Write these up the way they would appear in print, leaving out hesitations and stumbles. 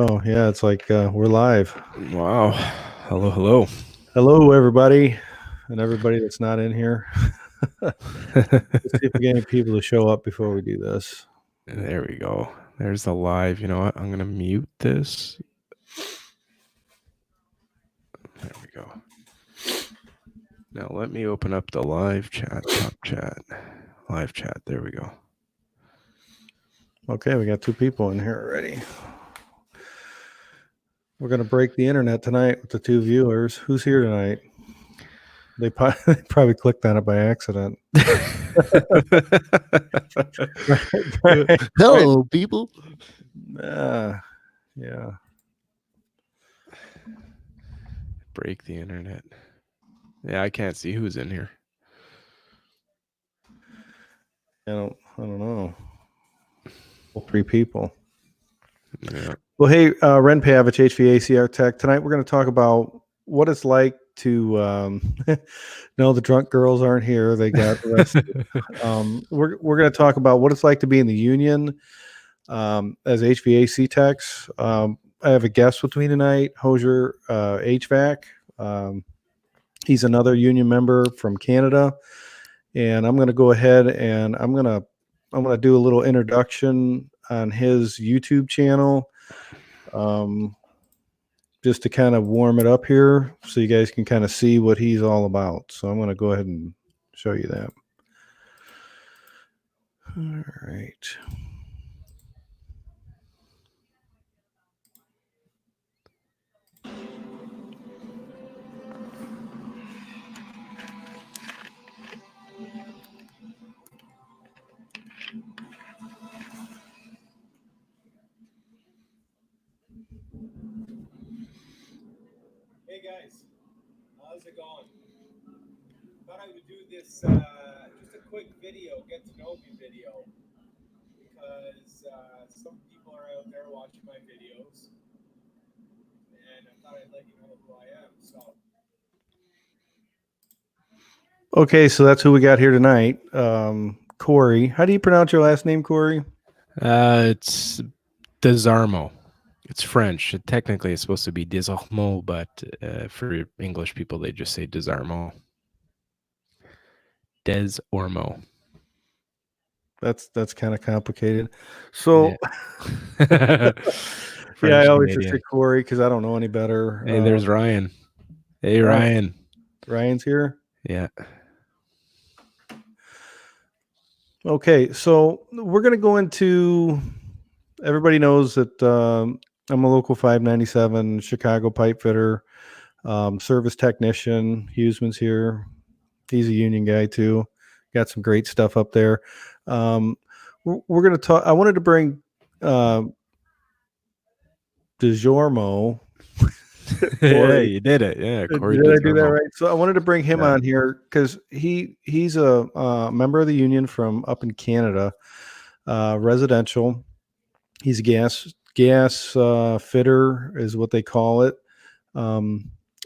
Oh, yeah, it's like we're live. Wow. Hello, hello. Hello, everybody, and everybody that's not in here. Let's see if we get any people to show up before we do this. There we go. There's the live. You know what? I'm going to mute this. There we go. Now let me open up the live chat, top chat, live chat. There we go. Okay, we got 2 people in here already. We're going to break the internet tonight with the 2 viewers. Who's here tonight? They probably clicked on it by accident. Right. Hello, people. Yeah. Break the internet. Yeah, I can't see who's in here. I don't know. Well, 3 people. Yeah. Well, hey, Ren Pavich, HVAC Tech. Tonight we're going to talk about what it's like to no, the drunk girls aren't here. They got arrested. We're going to talk about what it's like to be in the union as HVAC techs. I have a guest with me tonight, Hosier HVAC. He's another union member from Canada, and I'm going to go ahead and I'm going to do a little introduction on his YouTube channel. Just to kind of warm it up here so you guys can kind of see what he's all about. So I'm going to go ahead and show you that. All right. Hey guys, how's it going? Thought I would do this just a quick video, get to know me video, because some people are out there watching my videos, and I thought I'd let you know who I am. So Okay, so that's who we got here tonight. Corey. How do you pronounce your last name, Corey? It's Desarmo. It's French. Technically, it's supposed to be Desarmo, but for English people, they just say Desarmo. Desormo. That's kind of complicated. So Yeah, yeah, I always just Canadian. say Corey because I don't know any better. Hey, there's Ryan. Hey, Ryan. Ryan's here. Yeah. Okay, so we're gonna go into. Everybody knows that I'm a local 597 Chicago pipe fitter, service technician. Huseman's here. He's a union guy too. Got some great stuff up there. We're going to talk. I wanted to bring DeJormo. Yeah, you did it. Yeah, Corey Did I do that Desarmo. right? So I wanted to bring him Yeah. on here because he's a member of the union from up in Canada, residential. He's a gas fitter is what they call it.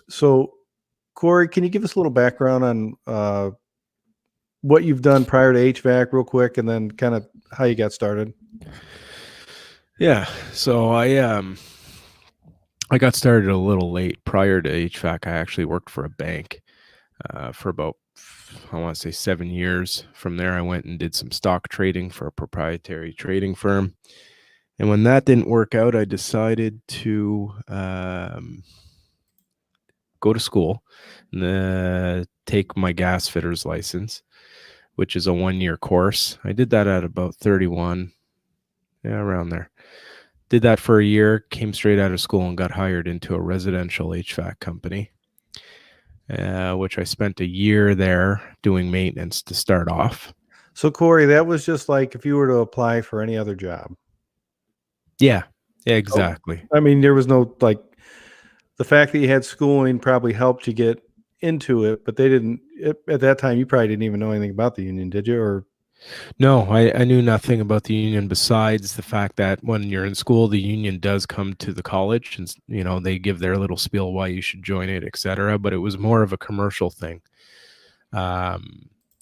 So, Corey, can you give us a little background on what you've done prior to HVAC, real quick, and then kind of how you got started? Yeah. So I got started a little late. Prior to HVAC, I actually worked for a bank for about, I want to say, 7 years. From there, I went and did some stock trading for a proprietary trading firm. And when that didn't work out, I decided to go to school and take my gas fitter's license, which is a 1-year course. I did that at about 31, around there. Did that for a year, came straight out of school and got hired into a residential HVAC company, which I spent a year there doing maintenance to start off. So, Corey, that was just like if you were to apply for any other job. Yeah, exactly. I mean, there was no like the fact that you had schooling probably helped you get into it, but they didn't at that time. You probably didn't even know anything about the union, did you? Or No, I knew nothing about the union besides the fact that when you're in school, the union does come to the college and, they give their little spiel why you should join it, etc. But it was more of a commercial thing. The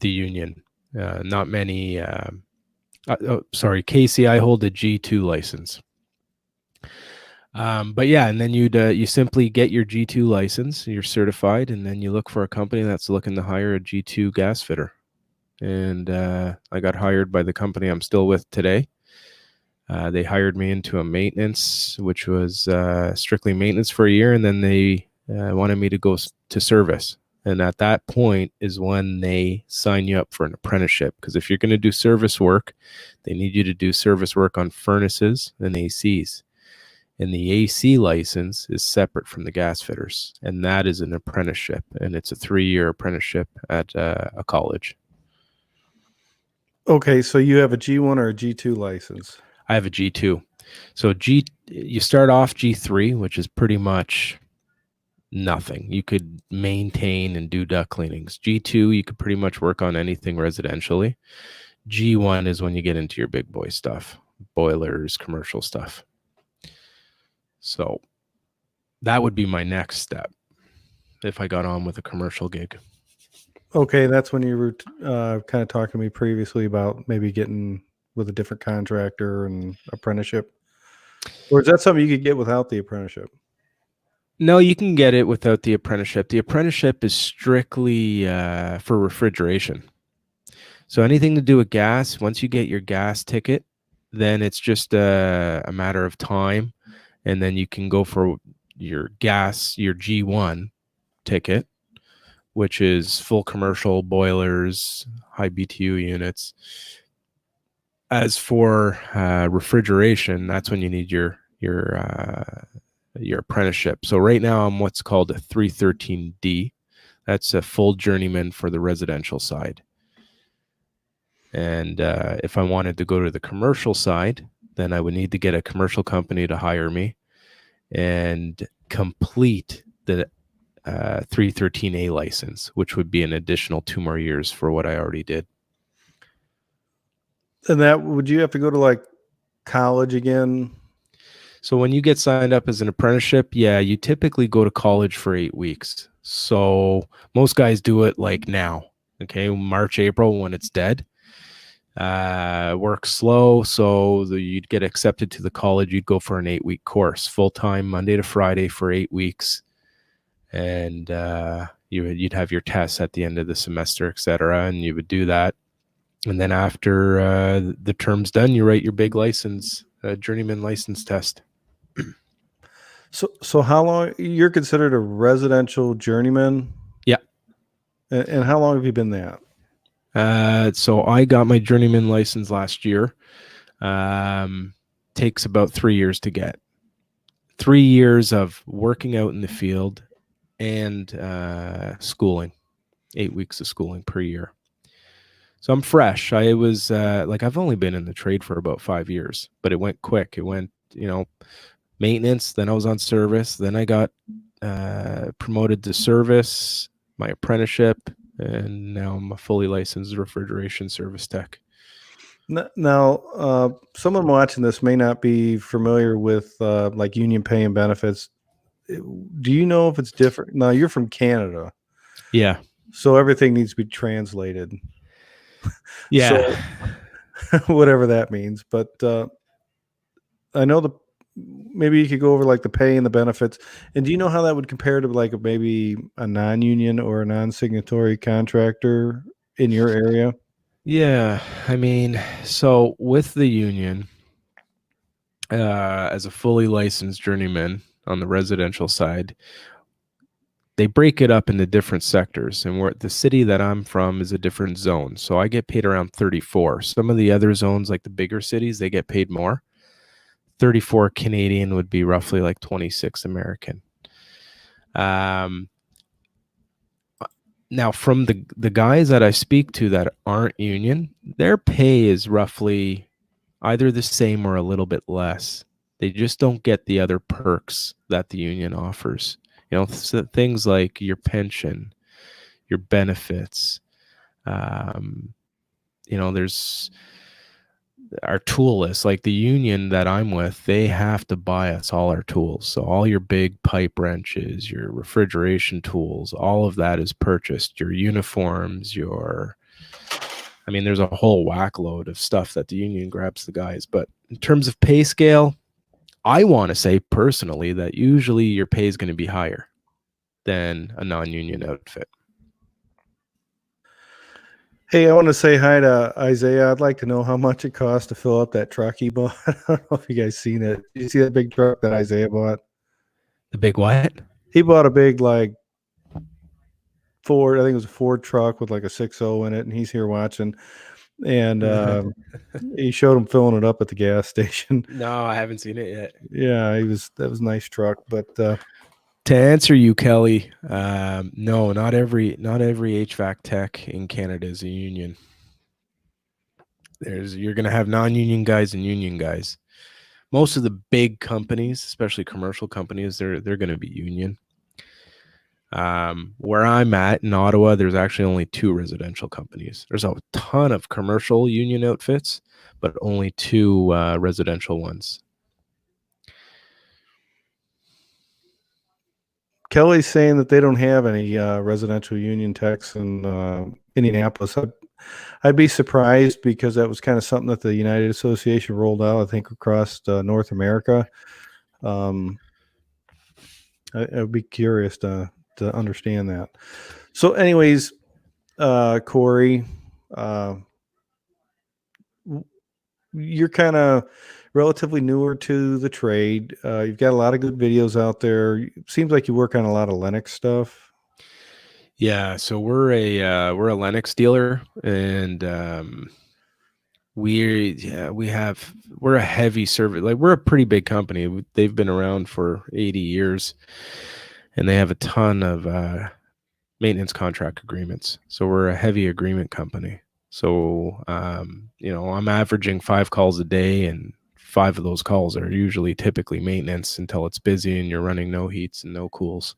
union, not many. Sorry, Casey, I hold a G2 license. But yeah, and then you simply get your G2 license, you're certified, and then you look for a company that's looking to hire a G2 gas fitter. And I got hired by the company I'm still with today. They hired me into a maintenance, which was strictly maintenance for a year, and then they wanted me to go to service. And at that point is when they sign you up for an apprenticeship. Because if you're going to do service work, they need you to do service work on furnaces and ACs. And the AC license is separate from the gas fitters. And that is an apprenticeship. And it's a 3-year apprenticeship at a college. Okay, so you have a G1 or a G2 license? I have a G2. So you start off G3, which is pretty much nothing. You could maintain and do duct cleanings. G2, you could pretty much work on anything residentially. G1 is when you get into your big boy stuff, boilers, commercial stuff. So that would be my next step if I got on with a commercial gig. Okay, that's when you were kind of talking to me previously about maybe getting with a different contractor and apprenticeship. Or is that something you could get without the apprenticeship? No, you can get it without the apprenticeship. The apprenticeship is strictly for refrigeration. So anything to do with gas, once you get your gas ticket, then it's just a matter of time. And then you can go for your G1 ticket, which is full commercial boilers, high BTU units. As for refrigeration, that's when you need your apprenticeship. So right now I'm what's called a 313D. That's a full journeyman for the residential side. And if I wanted to go to the commercial side, then I would need to get a commercial company to hire me and complete the 313A license, which would be an additional 2 more years for what I already did. And that, would you have to go to like college again? So when you get signed up as an apprenticeship, yeah, you typically go to college for 8 weeks. So most guys do it like now, okay, March, April, when it's dead. Work slow, so you'd get accepted to the college. You'd go for an 8-week course, full-time, Monday to Friday for 8 weeks. And you'd have your tests at the end of the semester, etc., and you would do that. And then after the term's done, you write your big license, journeyman license test. So how long you're considered a residential journeyman? Yeah. And how long have you been that? So I got my journeyman license last year. Takes about 3 years to get. 3 years of working out in the field and schooling. 8 weeks of schooling per year. So I'm fresh. I was I've only been in the trade for about 5 years, but it went quick. It went, maintenance. Then I was on service. Then I got promoted to service, my apprenticeship, and now I'm a fully licensed refrigeration service tech. Now, someone watching this may not be familiar with like union pay and benefits. Do you know if it's different? Now, you're from Canada. Yeah. So everything needs to be translated. Yeah. So, whatever that means. But I know maybe you could go over like the pay and the benefits. And do you know how that would compare to like maybe a non-union or a non-signatory contractor in your area? Yeah. I mean, so with the union, as a fully licensed journeyman on the residential side, they break it up into different sectors, and the city that I'm from is a different zone. So I get paid around 34. Some of the other zones, like the bigger cities, they get paid more. 34 Canadian would be roughly like 26 American. Now, from the guys that I speak to that aren't union, their pay is roughly either the same or a little bit less. They just don't get the other perks that the union offers. Things like your pension, your benefits. There's our tool list. Like the union that I'm with, they have to buy us all our tools. So all your big pipe wrenches, your refrigeration tools, all of that is purchased. Your uniforms, there's a whole whack load of stuff that the union grabs the guys. But in terms of pay scale, I want to say personally that usually your pay is going to be higher than a non-union outfit. Hey, I want to say hi to Isaiah. I'd like to know how much it costs to fill up that truck he bought. I don't know if you guys seen it. Did you see that big truck that Isaiah bought? The big what? He bought a big Ford. I think it was a Ford truck with like a 6.0 in it, and he's here watching. And he showed him filling it up at the gas station. No, I haven't seen it yet. Yeah, that was a nice truck. But to answer you, Kelly, no, not every HVAC tech in Canada is a union. You're going to have non-union guys and union guys. Most of the big companies, especially commercial companies, they're going to be union. Where I'm at in Ottawa, there's actually only 2 residential companies. There's a ton of commercial union outfits, but only 2 residential ones. Kelly's saying that they don't have any residential union techs in Indianapolis. I'd be surprised because that was kind of something that the United Association rolled out, I think, across North America. I'd be curious to understand that. So, anyways, Corey, you're kind of relatively newer to the trade. You've got a lot of good videos out there. It seems like you work on a lot of Linux stuff. Yeah, so we're a Linux dealer, and we're a heavy service. Like, we're a pretty big company. They've been around for 80 years, and they have a ton of maintenance contract agreements. So we're a heavy agreement company. So I'm averaging 5 calls a day, and 5 of those calls are usually typically maintenance until it's busy and you're running no heats and no cools.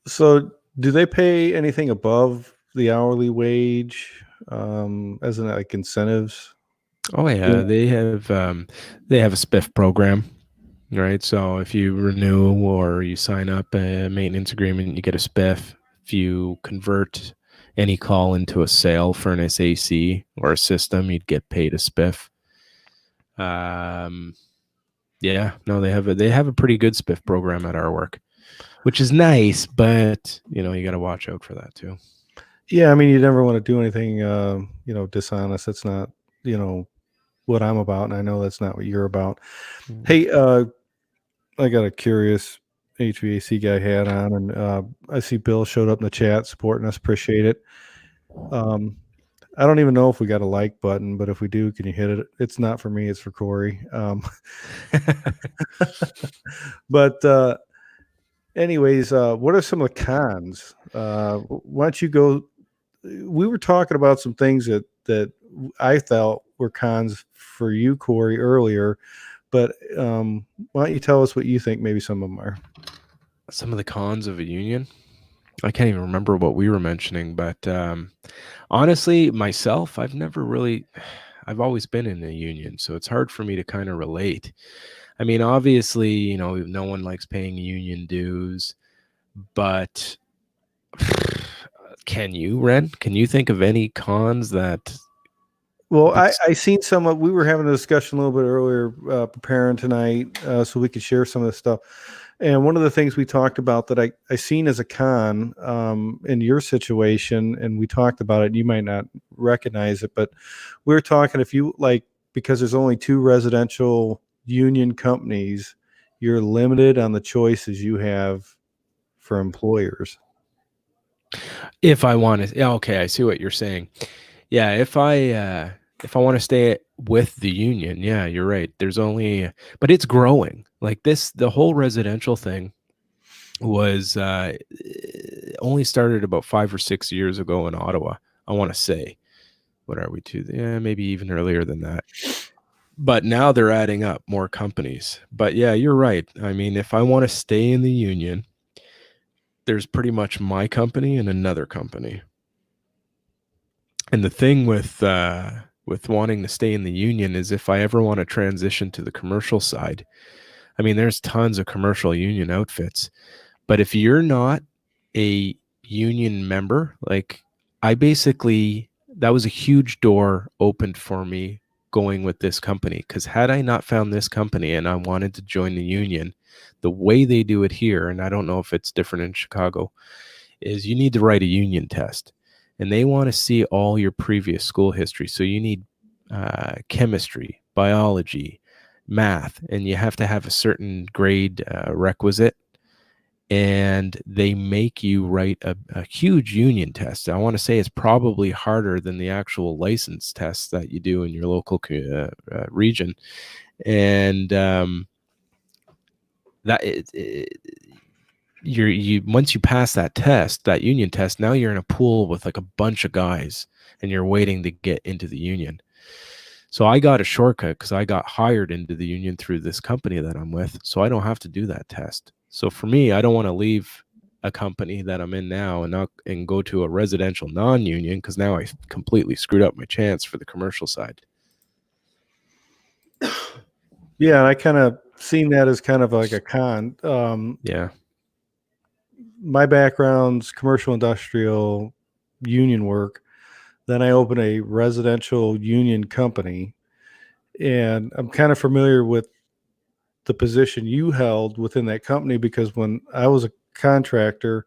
So do they pay anything above the hourly wage as in like incentives? Oh yeah, they have a spiff program, right? So if you renew or you sign up a maintenance agreement, you get a spiff. If you convert any call into a sale for an SAC or a system, you'd get paid a spiff. Yeah, no, they have a pretty good spiff program at our work, which is nice, but you got to watch out for that too. Yeah, I mean, you never want to do anything dishonest. That's not what I'm about, and I know that's not what you're about. Mm-hmm. Hey, I got a curious HVAC guy hat on, and I see Bill showed up in the chat supporting us. Appreciate it. I don't even know if we got a like button, but if we do, can you hit it? It's not for me, it's for Corey. But anyways, what are some of the cons? Why don't you go? We were talking about some things that I felt were cons for you, Corey, earlier, but why don't you tell us what you think maybe some of them are? Some of the cons of a union? I can't even remember what we were mentioning, but honestly, myself, I've always been in a union, so it's hard for me to kind of relate. I mean, obviously, no one likes paying union dues, but can you, Ren? Can you think of any cons that? Well, I seen some of, we were having a discussion a little bit earlier, preparing tonight, so we could share some of this stuff. And one of the things we talked about that I seen as a con in your situation, and we talked about it, you might not recognize it, but we were talking because there's only 2 residential union companies, you're limited on the choices you have for employers. If I want to, yeah, okay, I see what you're saying. Yeah, if I want to stay with the union, yeah, you're right. But it's growing. Like the whole residential thing was only started about 5 or 6 years ago in Ottawa. I want to say, what are we to? Yeah, maybe even earlier than that. But now they're adding up more companies. But yeah, you're right. I mean, if I want to stay in the union, there's pretty much my company and another company. And the thing with wanting to stay in the union is if I ever want to transition to the commercial side, I mean, there's tons of commercial union outfits, but if you're not a union member, like that was a huge door opened for me going with this company, because had I not found this company and I wanted to join the union, the way they do it here, and I don't know if it's different in Chicago, is you need to write a union test, and they want to see all your previous school history. So you need chemistry, biology, math, and you have to have a certain grade requisite. And they make you write a huge union test. I want to say it's probably harder than the actual license tests that you do in your local region. And you once you pass that test, that union test, now you're in a pool with like a bunch of guys, and you're waiting to get into the union. So I got a shortcut because I got hired into the union through this company that I'm with. So I don't have to do that test. So for me, I don't want to leave a company that I'm in now and go to a residential non-union, because now I completely screwed up my chance for the commercial side. Yeah, and I kind of seen that as kind of like a con. Yeah. My background's commercial, industrial, union work. Then I opened a residential union company, and I'm kind of familiar with the position you held within that company, because when I was a contractor,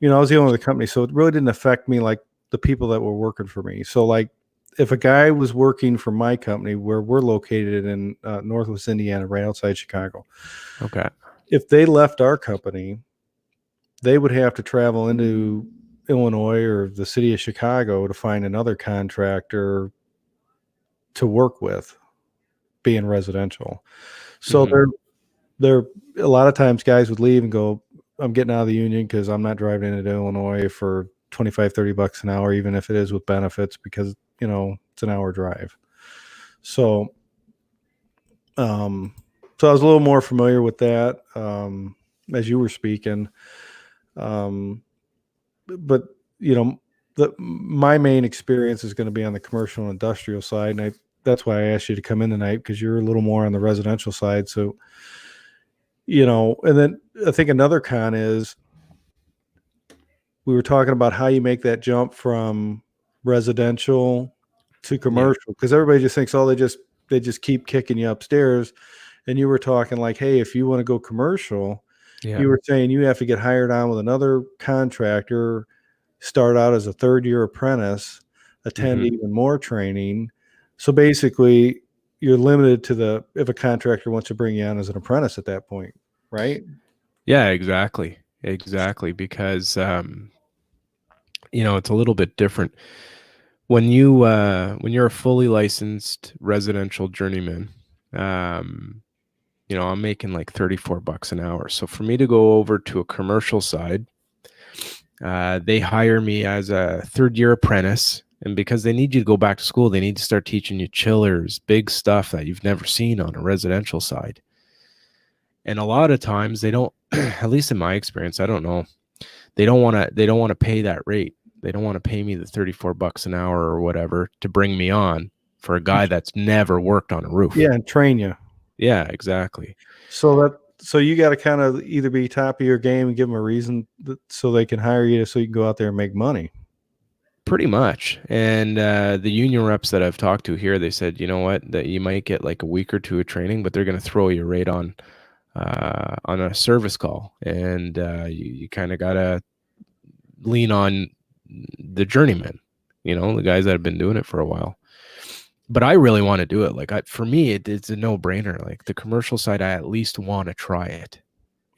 I was the owner of the company, so it really didn't affect me like the people that were working for me. So like if a guy was working for my company, where we're located in Northwest Indiana, right outside Chicago. Okay. If they left our company, they would have to travel into Illinois or the city of Chicago to find another contractor to work with, being residential. So they're a lot of times guys would leave and go, I'm getting out of the union because I'm not driving into Illinois for $25-$30 an hour, even if it is with benefits, because it's an hour drive. So so I was a little more familiar with that as you were speaking. But my main experience is going to be on the commercial and industrial side, and that's why I asked you to come in tonight, because you're a little more on the residential side. So and then I think another con is we were talking about how you make that jump from residential to commercial, because everybody just thinks, oh, they just keep kicking you upstairs. And you were talking like, hey, if you want to go commercial, you were saying you have to get hired on with another contractor, start out as a third-year apprentice, attend even more training. So basically, you're limited to if a contractor wants to bring you on as an apprentice at that point, right? Yeah, exactly. Because it's a little bit different when you're a fully licensed residential journeyman. I'm making like $34 an hour. So for me to go over to a commercial side, they hire me as a third-year apprentice. And because they need you to go back to school, they need to start teaching you chillers, big stuff that you've never seen on a residential side. And a lot of times they don't, at least in my experience, I don't know, they don't want to pay that rate. They don't want to pay me the $34 an hour or whatever to bring me on for a guy that's never worked on a roof. Yeah, and train you. Yeah, exactly. So you got to kind of either be top of your game and give them a reason so they can hire you, so you can go out there and make money. Pretty much. And the union reps that I've talked to here, they said, you know what, that you might get like a week or two of training, but they're going to throw you right on a service call. And you kind of got to lean on the journeyman, the guys that have been doing it for a while. But I really want to do it. Like for me, it's a no-brainer. Like the commercial side, I at least want to try it.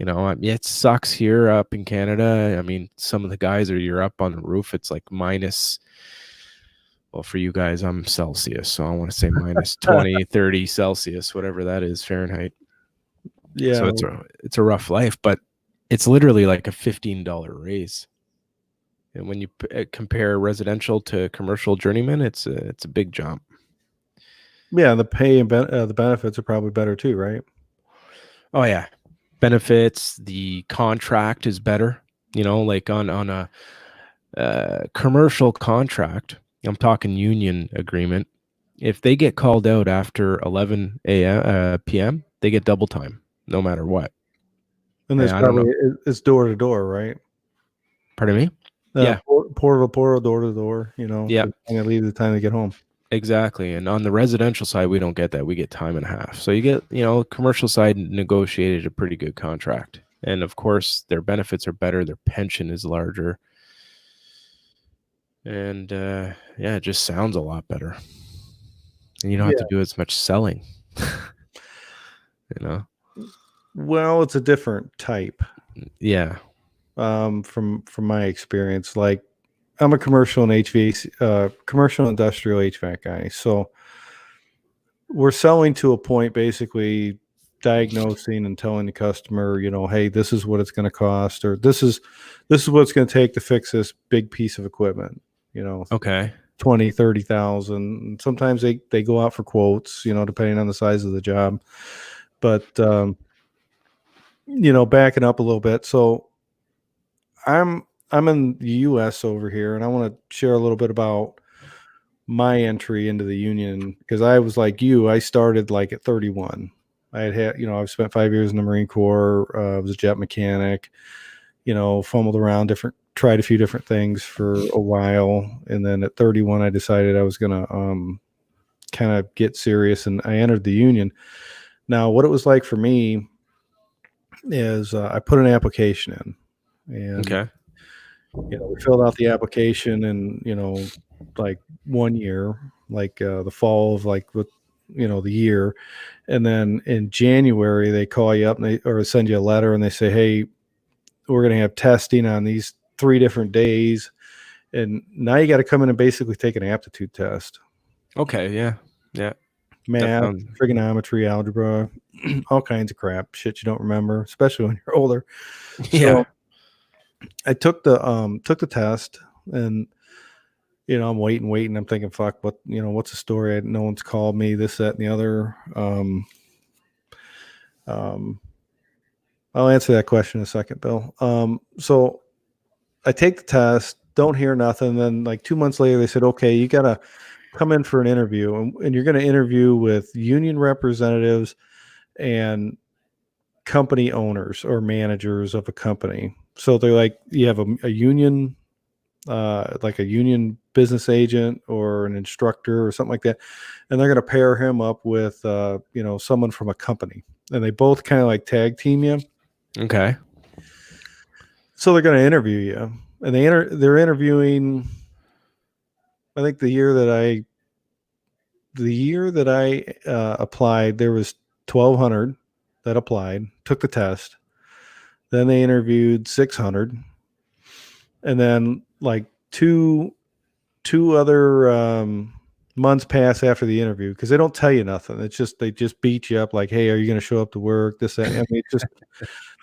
It sucks here up in Canada. I mean, some of the guys you're up on the roof, it's like minus, well, for you guys, I'm Celsius, so I want to say minus 20, 30 Celsius, whatever that is, Fahrenheit. Yeah. So it's a rough life, but it's literally like a $15 raise. And when you compare residential to commercial journeyman, it's a big jump. Yeah, the pay and the benefits are probably better too, right? Oh yeah, benefits. The contract is better. Like on a commercial contract, I'm talking union agreement. If they get called out after 11 p.m., they get double time, no matter what. And there's probably it's door to door, right? Pardon me? Yeah, portal to portal, door to door. Yeah, and leave the time to get home. Exactly. And on the residential side, we don't get that. We get time and a half. So you get, commercial side negotiated a pretty good contract. And of course, their benefits are better. Their pension is larger. And it just sounds a lot better. And you don't have to do as much selling. Well, it's a different type. Yeah. From my experience, like I'm a commercial and HVAC, commercial industrial HVAC guy. So we're selling to a point, basically diagnosing and telling the customer, hey, this is what it's going to cost, or this is what it's going to take to fix this big piece of equipment, Okay. 20, 30,000. Sometimes they go out for quotes, depending on the size of the job. But, backing up a little bit. So I'm in the US over here, and I want to share a little bit about my entry into the union, because I was like you. I started like at 31. I've spent 5 years in the Marine Corps. I was a jet mechanic, fumbled around, tried a few different things for a while. And then at 31, I decided I was going to kind of get serious, and I entered the union. Now, what it was like for me is I put an application in, and Okay. we filled out the application in, like 1 year, like the fall of like the year. And then in January, they call you up or send you a letter, and they say, hey, we're going to have testing on these 3 different days. And now you got to come in and basically take an aptitude test. Okay. Yeah. Yeah. Math, trigonometry, algebra, all kinds of crap, shit you don't remember, especially when you're older. Yeah. So I took the test, and I'm waiting. I'm thinking, fuck, what's the story? No one's called me, this, that, and the other. I'll answer that question in a second, Bill. So I take the test, don't hear nothing. Then like 2 months later, they said, okay, you got to come in for an interview, and you're going to interview with union representatives and company owners or managers of a company. So they're like, you have a union, like a union business agent or an instructor or something like that. And they're going to pair him up with, someone from a company, and they both kind of like tag team you. Okay. So they're going to interview you, and they're interviewing. I think the year that I applied, there was 1,200 that applied, took the test. Then they interviewed 600, and then like two other months pass after the interview, because they don't tell you nothing. It's just they just beat you up, like, hey, are you going to show up to work? This, that. I mean, it's just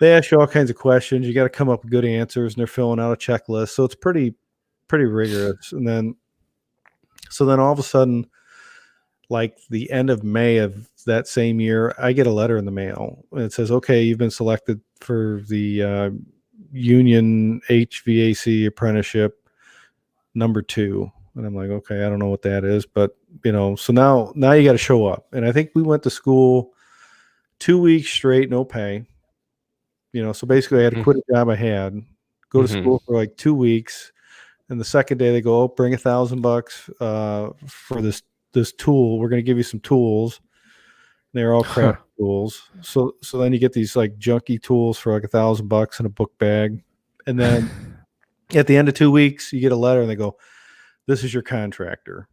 they ask you all kinds of questions. You got to come up with good answers, and they're filling out a checklist. So it's pretty rigorous. And then all of a sudden, like the end of May of that same year, I get a letter in the mail, and it says, okay, you've been selected for the union HVAC apprenticeship number 2. And I'm like, okay, I don't know what that is, but so now you got to show up. And I think we went to school 2 weeks straight, no pay. So basically I had to quit a job I had, go to school for like 2 weeks. And the second day they go, oh, bring $1,000 for this tool. We're going to give you some tools. They're all crap tools. So then you get these like junky tools for like $1,000 in a book bag. And then at the end of 2 weeks, you get a letter, and they go, this is your contractor.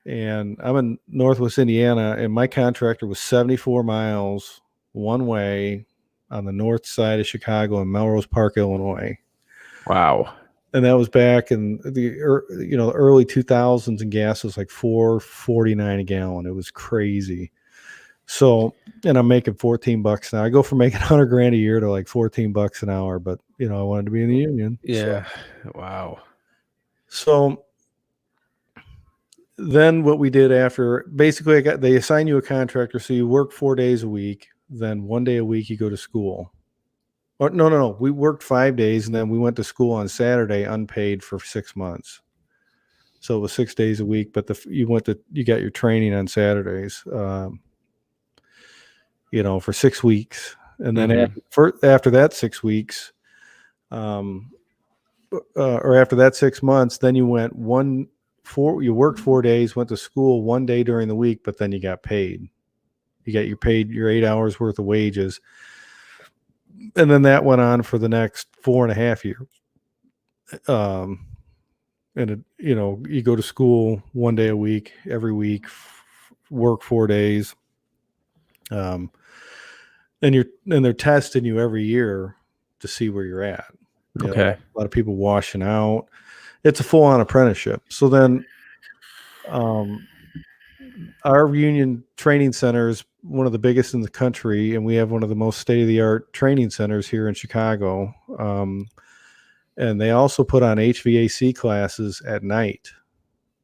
And I'm in Northwest Indiana, and my contractor was 74 miles one way on the north side of Chicago in Melrose Park, Illinois. Wow. And that was back in the early 2000s, and gas was like $4.49 a gallon. It was crazy. So, and I'm making $14 now. I go from making $100,000 a year to like $14 an hour, but I wanted to be in the union. Yeah. So. Wow. So then what we did after, basically they assign you a contractor. So you work 4 days a week. Then 1 day a week you go to school. Or no. We worked 5 days, and then we went to school on Saturday unpaid for 6 months. So it was 6 days a week, but you got your training on Saturdays, for 6 weeks. And then after that 6 weeks, or after that 6 months, then you went 1 worked 4 days, went to school 1 day during the week, but then you got paid. You paid your 8 hours worth of wages. And then that went on for the next 4.5 years. And you go to school 1 day a week, every week, work 4 days. And they're testing you every year to see where you're at. Okay. A lot of people washing out. It's a full-on apprenticeship. So then, our union training center is one of the biggest in the country, and we have one of the most state-of-the-art training centers here in Chicago. And they also put on HVAC classes at night.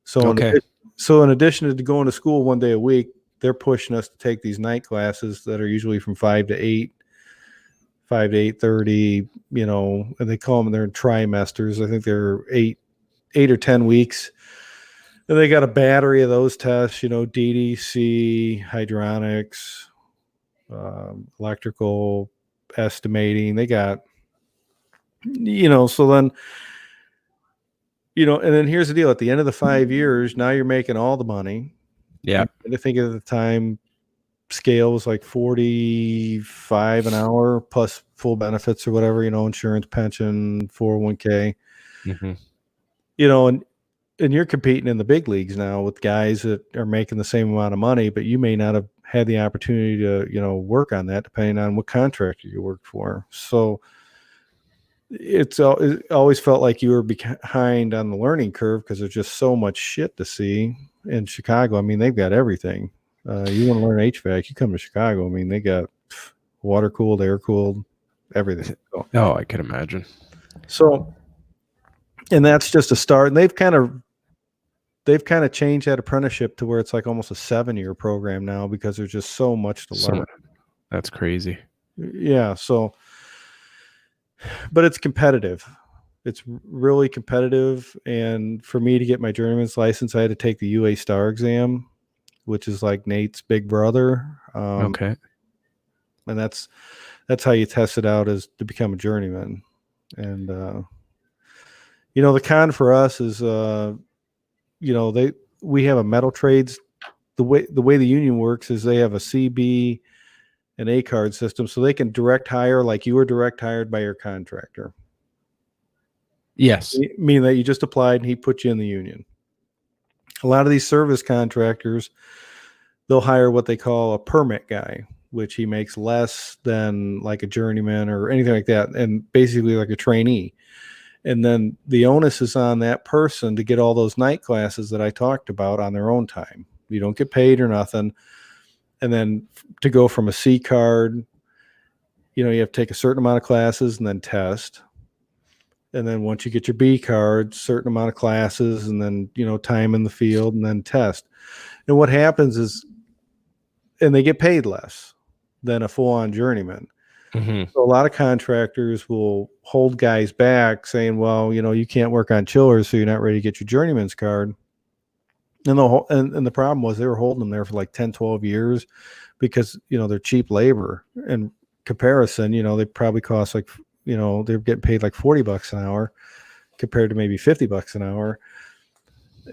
So in addition to going to school 1 day a week, they're pushing us to take these night classes that are usually from 5 to 8, 5 to 8:30, and they call them, they're in trimesters. I think they're 8 or 10 weeks. And they got a battery of those tests, DDC, hydronics, electrical estimating. They got, so then, and then here's the deal. At the end of the 5 years, now you're making all the money. Yeah. I think at the time scale was like $45 an hour plus full benefits or whatever, insurance, pension, 401k, and you're competing in the big leagues now with guys that are making the same amount of money, but you may not have had the opportunity to, work on that depending on what contractor you work for. So it always felt like you were behind on the learning curve because there's just so much shit to see in Chicago. I mean, they've got everything. You want to learn HVAC, you come to Chicago. I mean, they got water cooled, air cooled, everything. Oh, I can imagine. So, and that's just a start. And they've kind of changed that apprenticeship to where it's like almost a 7-year program now because there's just so much to learn. That's crazy. Yeah. So, but it's competitive. It's really competitive. And for me to get my journeyman's license, I had to take the UA Star exam, which is like Nate's big brother. Okay. And that's how you test it out, is to become a journeyman. And, the con for us is, we have a metal trades. The way the union works is they have a CB and A card system, so they can direct hire like you were direct hired by your contractor. Yes. Meaning that you just applied and he put you in the union. A lot of these service contractors, they'll hire what they call a permit guy, which he makes less than like a journeyman or anything like that, and basically like a trainee. And then the onus is on that person to get all those night classes that I talked about on their own time. You don't get paid or nothing. And then to go from a C card, you have to take a certain amount of classes and then test. And then once you get your B card, certain amount of classes and then, time in the field and then test. And what happens is, and they get paid less than a full-on journeyman. So a lot of contractors will hold guys back saying, well, you can't work on chillers, so you're not ready to get your journeyman's card. And the problem was they were holding them there for like 10, 12 years because, they're cheap labor. In comparison, they probably cost like, they're getting paid like $40 an hour compared to maybe $50 an hour.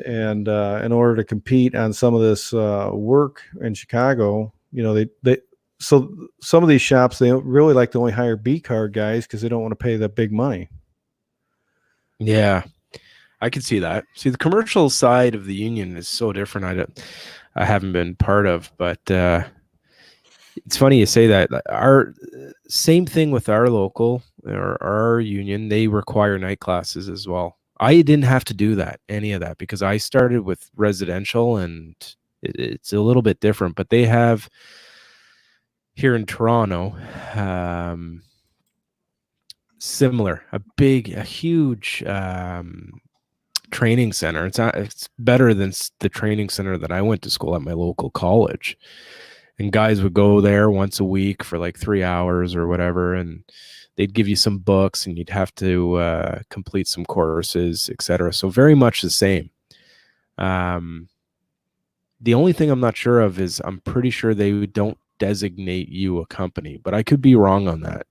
And in order to compete on some of this work in Chicago, so some of these shops, they really like to only hire B card guys because they don't want to pay that big money. Yeah, I can see that. See, the commercial side of the union is so different. I haven't been part of, but it's funny you say that. Our same thing with our local or our union, they require night classes as well. I didn't have to do any of that, because I started with residential, and it's a little bit different, but they have here in Toronto, similar, a huge training center. It's better than the training center that I went to school at my local college. And guys would go there once a week for like 3 hours or whatever, and they'd give you some books, and you'd have to complete some courses, etc. So very much the same. The only thing I'm not sure of is I'm pretty sure they don't designate you a company, but I could be wrong on that.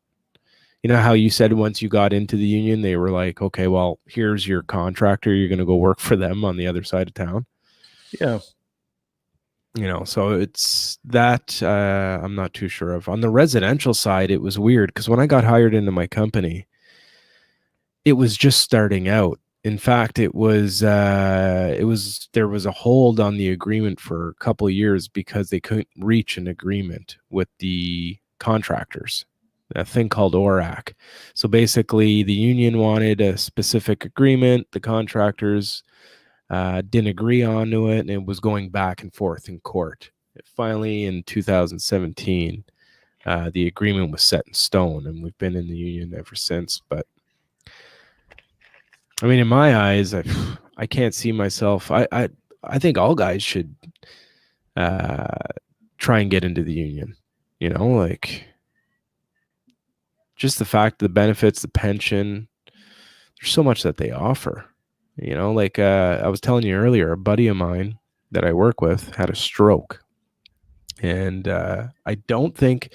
You know how you said once you got into the union, they were like, okay, well, here's your contractor. You're going to go work for them on the other side of town. Yeah. You know, so it's that I'm not too sure of. On the residential side, it was weird because when I got hired into my company, it was just starting out. In fact, it was there was a hold on the agreement for a couple of years because they couldn't reach an agreement with the contractors, a thing called ORAC. So basically, the union wanted a specific agreement, the contractors didn't agree on to it, and it was going back and forth in court. Finally, in 2017, the agreement was set in stone, and we've been in the union ever since. But I mean, in my eyes, I can't see myself. I think all guys should try and get into the union. You know, like just the fact, the benefits, the pension. There's so much that they offer. You know, like I was telling you earlier, a buddy of mine that I work with had a stroke. And I don't think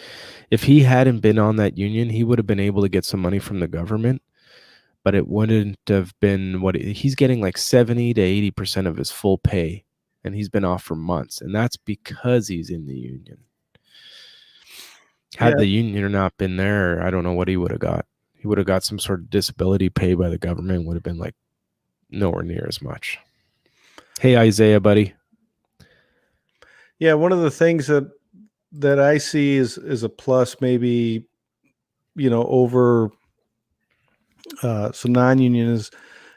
if he hadn't been on that union, he would have been able to get some money from the government, but it wouldn't have been what he's getting like 70 to 80% of his full pay. And he's been off for months. And that's because he's in the union. Had Yeah. the union not been there, I don't know what he would have got. He would have got some sort of disability pay by the government, would have been like nowhere near as much. Hey, Isaiah, buddy. Yeah, one of the things that I see is a plus, maybe, you know, over some non-union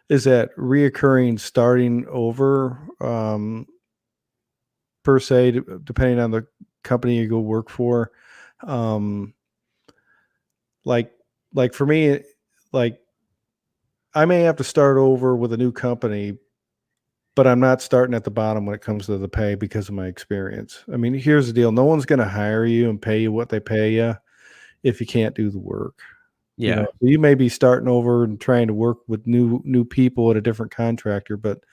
is that reoccurring starting over, per se, depending on the company you go work for. Um, like for me, like I may have to start over with a new company, but I'm not starting at the bottom when it comes to the pay because of my experience. I mean, here's the deal. No one's going to hire you and pay you what they pay you if you can't do the work. You Yeah. know, you may be starting over and trying to work with new people at a different contractor, but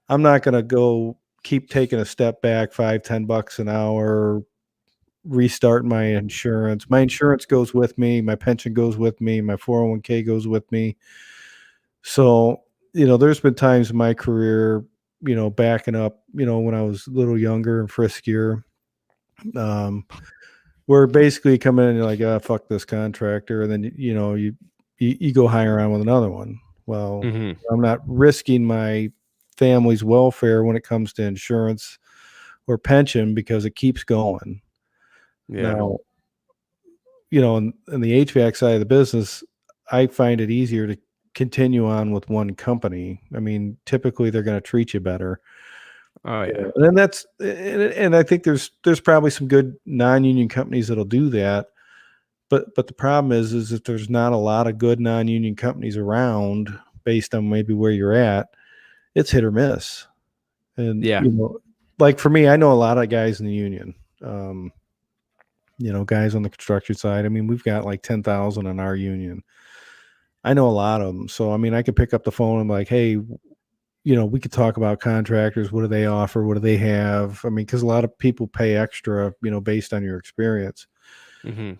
I'm not going to go keep taking a step back, $5-10 an hour, restart my insurance. My insurance goes with me, my pension goes with me, my 401k goes with me. So, you know, there's been times in my career, you know, backing up, you know, when I was a little younger and friskier, where basically you come in and you're like, oh, fuck this contractor. And then, you know, you go hire on with another one. Well, I'm not risking my family's welfare when it comes to insurance or pension because it keeps going. Yeah. Now, you know, in the HVAC side of the business, I find it easier to continue on with one company. I mean, typically they're going to treat you better. Oh, yeah. And then and I think there's probably some good non-union companies that'll do that. But the problem is that there's not a lot of good non-union companies around based on maybe where you're at. It's hit or miss. And, Yeah. you know, like for me, I know a lot of guys in the union, you know, guys on the construction side. I mean, we've got like 10,000 in our union. I know a lot of them. So, I mean, I could pick up the phone and be like, hey, you know, we could talk about contractors. What do they offer? What do they have? I mean, because a lot of people pay extra, you know, based on your experience. And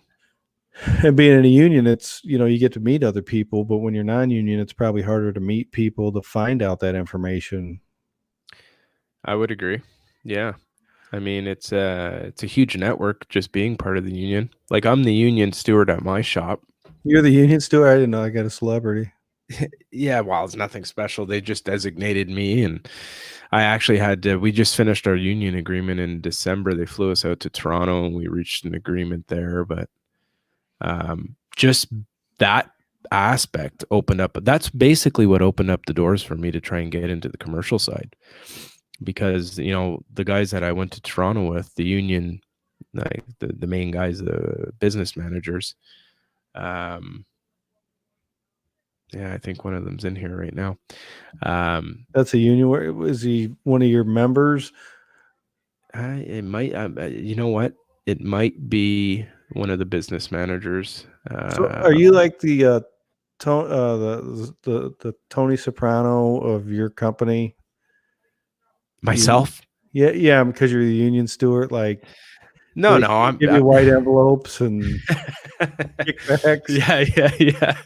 being in a union, it's, you know, you get to meet other people, but when you're non-union, it's probably harder to meet people to find out that information. I would agree. Yeah. I mean, it's a huge network just being part of the union. Like I'm the union steward at my shop. You're the union steward? I didn't know I got a celebrity. Yeah, well, it's nothing special. They just designated me, and I actually had to, we just finished our union agreement in December. They flew us out to Toronto and we reached an agreement there, but just that aspect opened up. That's basically what opened up the doors for me to try and get into the commercial side, because, you know, the guys that I went to Toronto with, the union, like the main guys, the business managers, yeah, I think one of them's in here right now. That's a union. Is he one of your members? It might, you know what? It might be one of the business managers. So are you like the the Tony Soprano of your company? Myself? Yeah, because you're the union steward. Like, No, They no, give you white envelopes and kickbacks. yeah.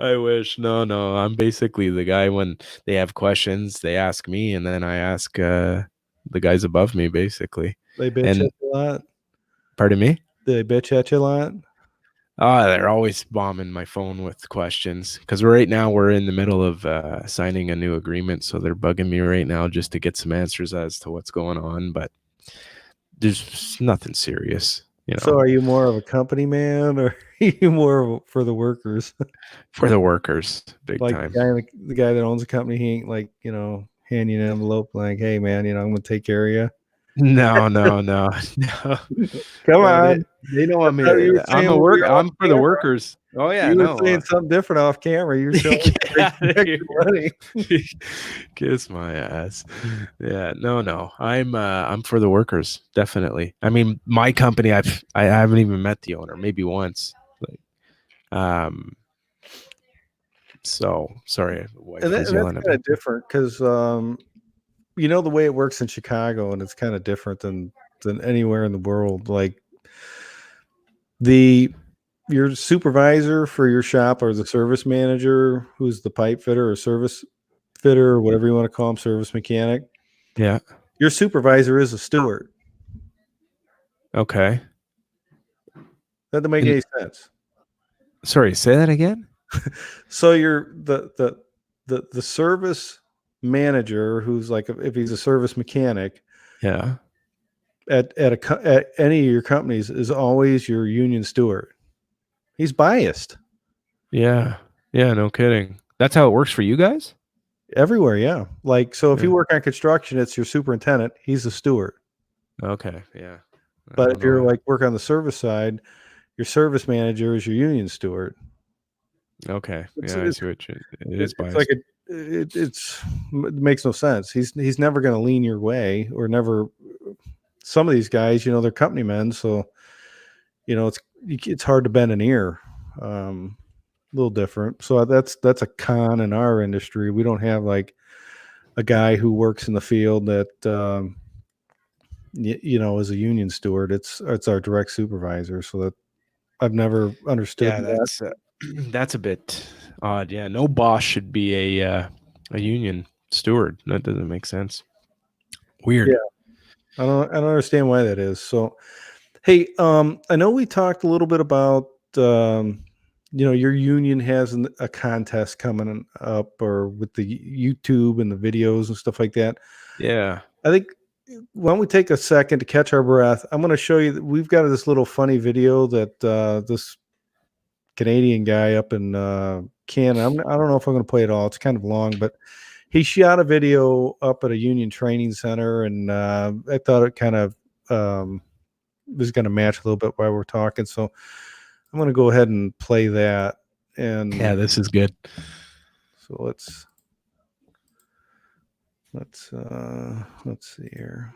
I wish. No, no. I'm basically the guy when they have questions, they ask me, and then I ask the guys above me, basically. They bitch And at you a lot. pardon me? They bitch at you a lot. They're always bombing my phone with questions because right now we're in the middle of signing a new agreement, so they're bugging me right now just to get some answers as to what's going on. But there's nothing serious, So are you more of a company man or are you more of for the workers? for the workers, big Like time. the guy that owns a company, he ain't like, handing you an envelope like, hey man, I'm gonna take care of you. No, no. Come No, on. they know I'm That's how you were I'm saying a when we work. were off I'm for the camera. workers. Oh yeah, You were no. saying something different off camera. You were showing Get out of extra here. money. Kiss my ass. Yeah, no. I'm for the workers, definitely. I mean, my company, I haven't even met the owner, maybe once. Like, so sorry, wife was And that's yelling at kind me. of different because the way it works in Chicago, and it's kind of different than anywhere in the world. Like your supervisor for your shop or the service manager, who's the pipe fitter or service fitter or whatever you want to call him, service mechanic. Yeah. Your supervisor is a steward. Okay. That doesn't make any sense. Sorry, say that again. So you're the service manager, who's like, if he's a service mechanic Yeah. at any of your companies, is always your union steward. He's biased Yeah. Yeah. No kidding. That's how it works for you guys. everywhere. Yeah. Like, so if Yeah. you work on construction, it's your superintendent. He's a steward. Okay. Yeah. I But don't if you're know. like work on the service side, your service manager is your union steward. Okay. It's Yeah, I it's see what you. It is it's like biased. it makes no sense. He's never going to lean your way or never. Some of these guys, they're company men, so it's hard to bend an ear. A little different. So that's a con in our industry. We don't have like a guy who works in the field that is a union steward. It's our direct supervisor. So that I've never understood Yeah, that. that's a bit odd. Yeah, no boss should be a union steward. That doesn't make sense. Weird. Yeah, I don't understand why that is. So, hey, I know we talked a little bit about your union has a contest coming up, or with the YouTube and the videos and stuff like that. Yeah. I think, why don't we take a second to catch our breath? I'm going to show you that we've got this little funny video that this Canadian guy up in Canada. I don't know if I'm going to play it all. It's kind of long, but he shot a video up at a union training center, and I thought it kind of was going to match a little bit while we're talking. So I'm going to go ahead and play that. And Yeah, this is good. so let's see here.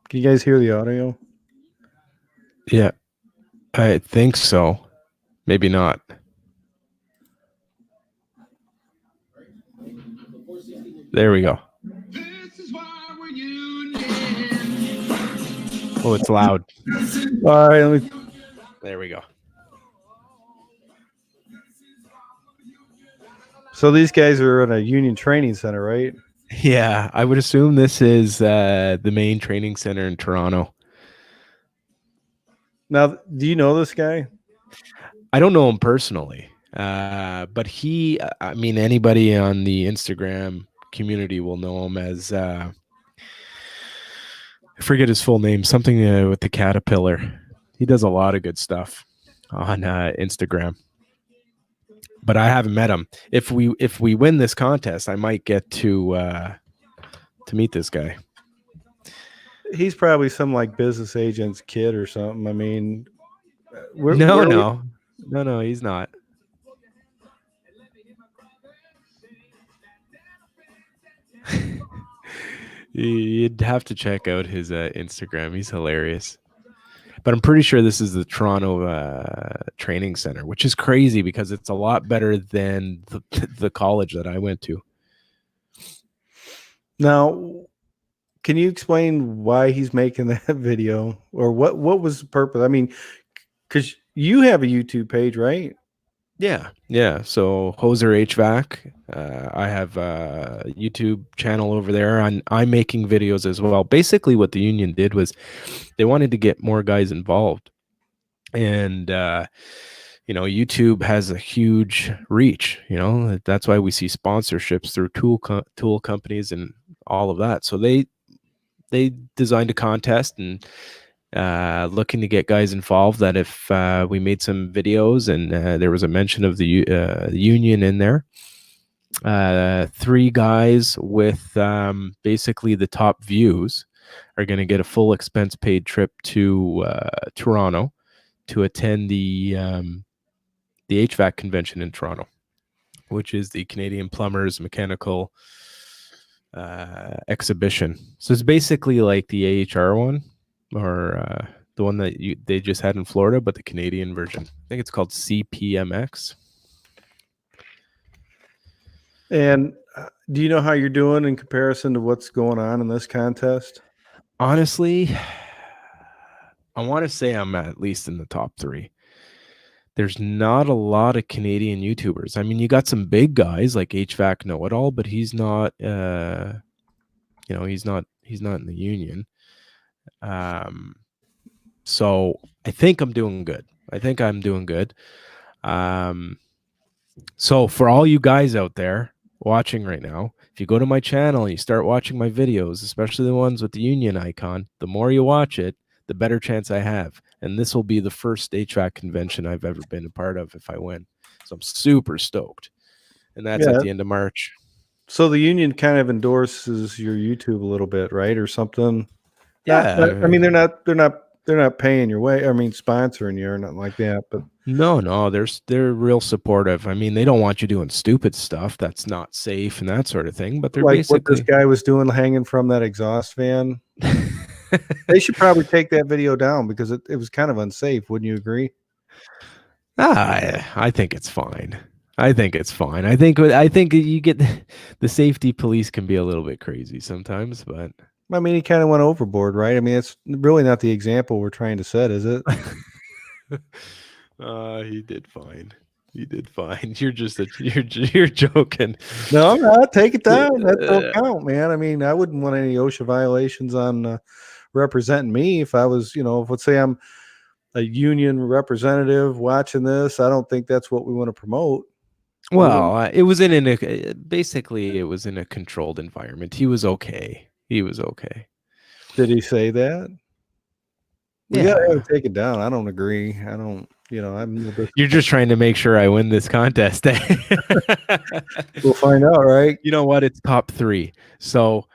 Can you guys hear the audio? Yeah, I think so. Maybe not. There we go. Oh, it's loud. All right, There we go. so these guys are in a union training center, right? Yeah, I would assume this is the main training center in Toronto. Now, do you know this guy? I don't know him personally, but I mean, anybody on the Instagram community will know him as, I forget his full name, something with the caterpillar. He does a lot of good stuff on Instagram, but I haven't met him. If we win this contest, I might get to meet this guy. He's probably some like business agent's kid or something. I mean, No, he's not. You'd have to check out his Instagram. He's hilarious. But I'm pretty sure this is the Toronto Training Center, which is crazy because it's a lot better than the college that I went to. Now, can you explain why he's making that video, or what was the purpose? I mean, because you have a YouTube page, right? Yeah. So Hoser HVAC, I have a YouTube channel over there. I'm making videos as well. Basically, what the union did was they wanted to get more guys involved, and YouTube has a huge reach. That's why we see sponsorships through tool companies and all of that. So they designed a contest and looking to get guys involved, that if we made some videos and there was a mention of the union in there, 3 guys with basically the top views are going to get a full expense paid trip to Toronto to attend the HVAC convention in Toronto, which is the Canadian Plumbers Mechanical exhibition. So it's basically like the AHR one, or the one that they just had in Florida, but the Canadian version. I think it's called CPMX. And do you know how you're doing in comparison to what's going on in this contest? Honestly, I want to say I'm at least in the top 3. There's not a lot of Canadian YouTubers. I mean, you got some big guys like HVAC Know It All, but he's not. He's not in the union. So I think I'm doing good. So for all you guys out there watching right now, if you go to my channel and you start watching my videos, especially the ones with the union icon, the more you watch it, the better chance I have. And this will be the first HVAC convention I've ever been a part of if I win. So I'm super stoked. And that's at the end of March. So the union kind of endorses your YouTube a little bit, right? Or something. Yeah. I mean, they're not paying your way. I mean, sponsoring you or nothing like that. But no, they're real supportive. I mean, they don't want you doing stupid stuff that's not safe and that sort of thing. But they're like basically what this guy was doing, hanging from that exhaust fan. They should probably take that video down because it was kind of unsafe. Wouldn't you agree? I think it's fine. I think you get the safety police can be a little bit crazy sometimes, but I mean, he kind of went overboard, right? I mean, it's really not the example we're trying to set, is it? He did fine. You're joking. No, I'm not. Take it down. That don't count, man. I mean, I wouldn't want any OSHA violations on representing me if I was, if let's say I'm a union representative watching this. I don't think that's what we want to promote. Well, it was in a controlled environment. He was okay. Did he say that? We gotta take it down. I don't agree. I don't. You're just trying to make sure I win this contest. We'll find out, right? You know what? It's top 3. So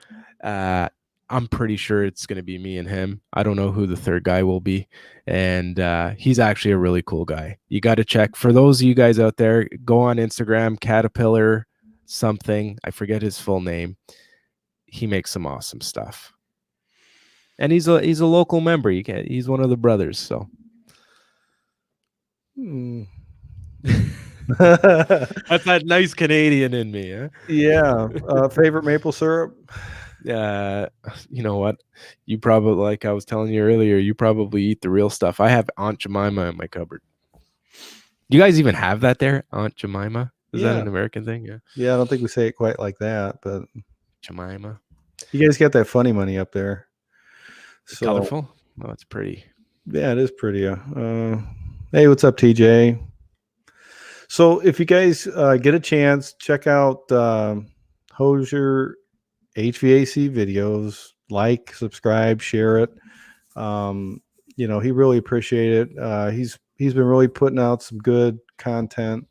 I'm pretty sure it's going to be me and him. I don't know who the third guy will be. And he's actually a really cool guy. You got to check. For those of you guys out there, go on Instagram, Caterpillar something. I forget his full name. He makes some awesome stuff. And he's a local member. He's one of the brothers. So. That's that nice Canadian in me, huh? Yeah. Favorite maple syrup? You know what? You probably, like I was telling you earlier, you probably eat the real stuff. I have Aunt Jemima in my cupboard. Do you guys even have that there? Aunt Jemima? Is that an American thing? Yeah. Yeah, I don't think we say it quite like that, but Jemima. You guys got that funny money up there. So, colorful? Oh, it's pretty. Yeah, it is pretty. Hey, what's up, TJ? So if you guys get a chance, check out Hoser HVAC videos. Like, subscribe, share it. He really appreciate it. He's been really putting out some good content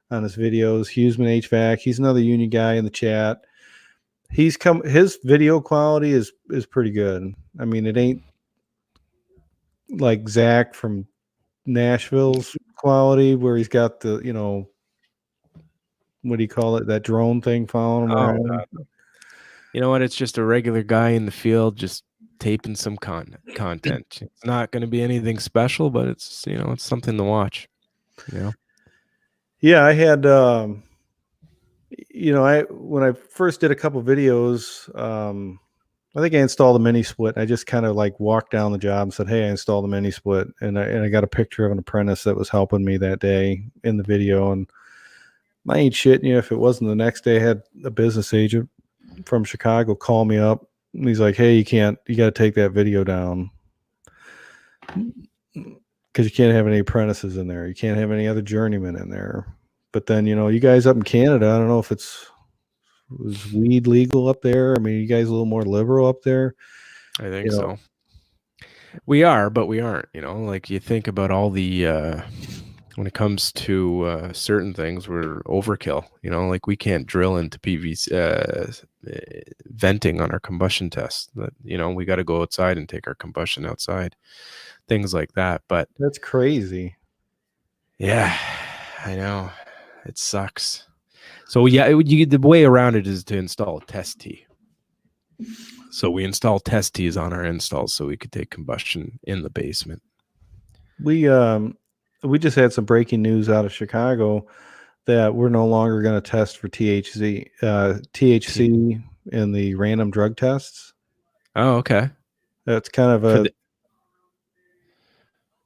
on his videos. Huseman HVAC. He's another union guy in the chat. His video quality is pretty good. I mean, it ain't like Zach from Nashville's quality where he's got the, what do you call it? That drone thing following him around. God. You know what? It's just a regular guy in the field just taping some content. It's not going to be anything special, but it's, it's something to watch. Yeah, I had when I first did a couple videos, I think I installed a mini split. I just kind of like walked down the job and said, "Hey, I installed a mini split," and I got a picture of an apprentice that was helping me that day in the video. And I ain't shitting you, if it wasn't the next day, I had a business agent from Chicago call me up. And he's like, "Hey, you got to take that video down because you can't have any apprentices in there. You can't have any other journeymen in there." But then, you guys up in Canada, I don't know if was weed legal up there. I mean, you guys a little more liberal up there. I think so. We are, but we aren't. Like you think about all the when it comes to certain things, we're overkill. Like we can't drill into PVC venting on our combustion test. That we got to go outside and take our combustion outside, things like that. But that's crazy. Yeah, I know, it sucks. So yeah, the way around it is to install a test tee. So we install test tees on our installs so we could take combustion in the basement. We just had some breaking news out of Chicago that we're no longer going to test for THC in the random drug tests. Oh, okay. That's kind of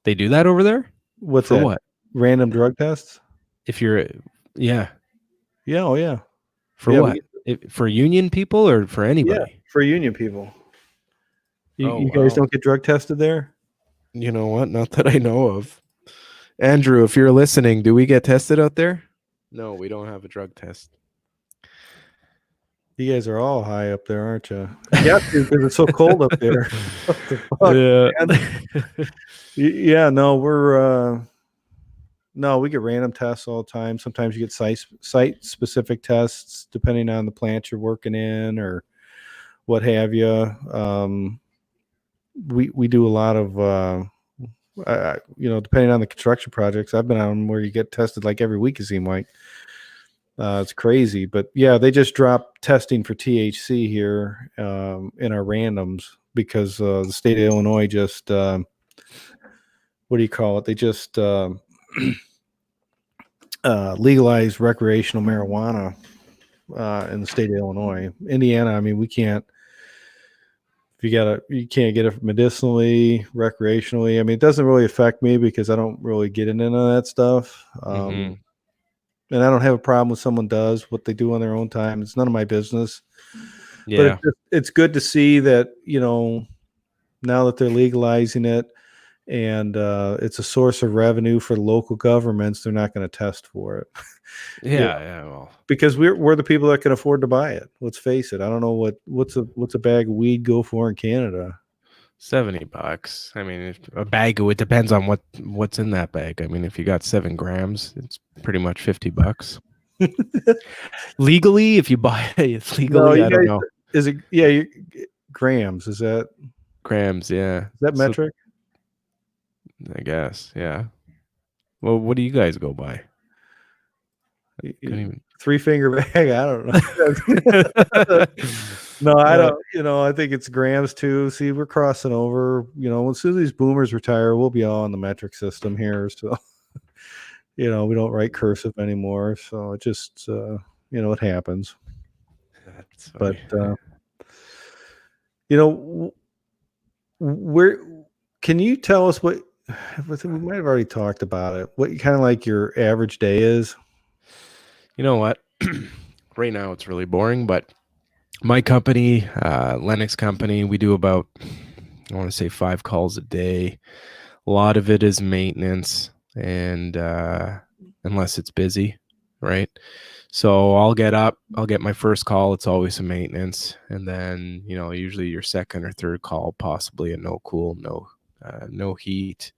they do that over there? What's for that? What? Random drug tests? If you're, yeah. Yeah, oh yeah. For what? For union people or for anybody? Yeah, for union people. You Wow. guys don't get drug tested there? You know what? Not that I know of. Andrew, if you're listening, do we get tested out there? No, we don't have a drug test. You guys are all high up there, aren't you? Yeah, because it's so cold up there. What the fuck, yeah, no, we get random tests all the time. Sometimes you get site-specific tests depending on the plant you're working in or what have you. We do a lot of, depending on the construction projects I've been on, where you get tested like every week, it seems like. It's crazy, but yeah, they just dropped testing for THC here in our randoms because the state of Illinois just what do you call it? They just legalized recreational marijuana in the state of Illinois. Indiana, I mean, we can't. You can't get it medicinally, recreationally. I mean, it doesn't really affect me because I don't really get into that stuff. And I don't have a problem with someone does what they do on their own time. It's none of my business. Yeah. But it's good to see that, now that they're legalizing it and it's a source of revenue for local governments, they're not going to test for it. Yeah. Well, because we're the people that can afford to buy it. Let's face it. I don't know what's a bag of weed go for in Canada. $70. I mean, a bag, it depends on what's in that bag. I mean, if you got 7 grams, it's pretty much $50. Legally, if you buy it legally, I don't know. Is it? Yeah, grams. Is that grams? Yeah. Is that metric? I guess. Yeah. Well, what do you guys go by? 3-finger bag. I don't know. No, I don't. I think it's grams too. See, we're crossing over. As soon as these boomers retire, we'll be all on the metric system here. So, we don't write cursive anymore. So it just, it happens. But, where can you tell us what? We might have already talked about it. What kind of like your average day is? You know what? Right now it's really boring, but my company, Lennox company, we do about, I want to say 5 calls a day. A lot of it is maintenance, and unless it's busy, right? So I'll get up, I'll get my first call. It's always some maintenance. And then, usually your second or third call, possibly a no cool, no heat.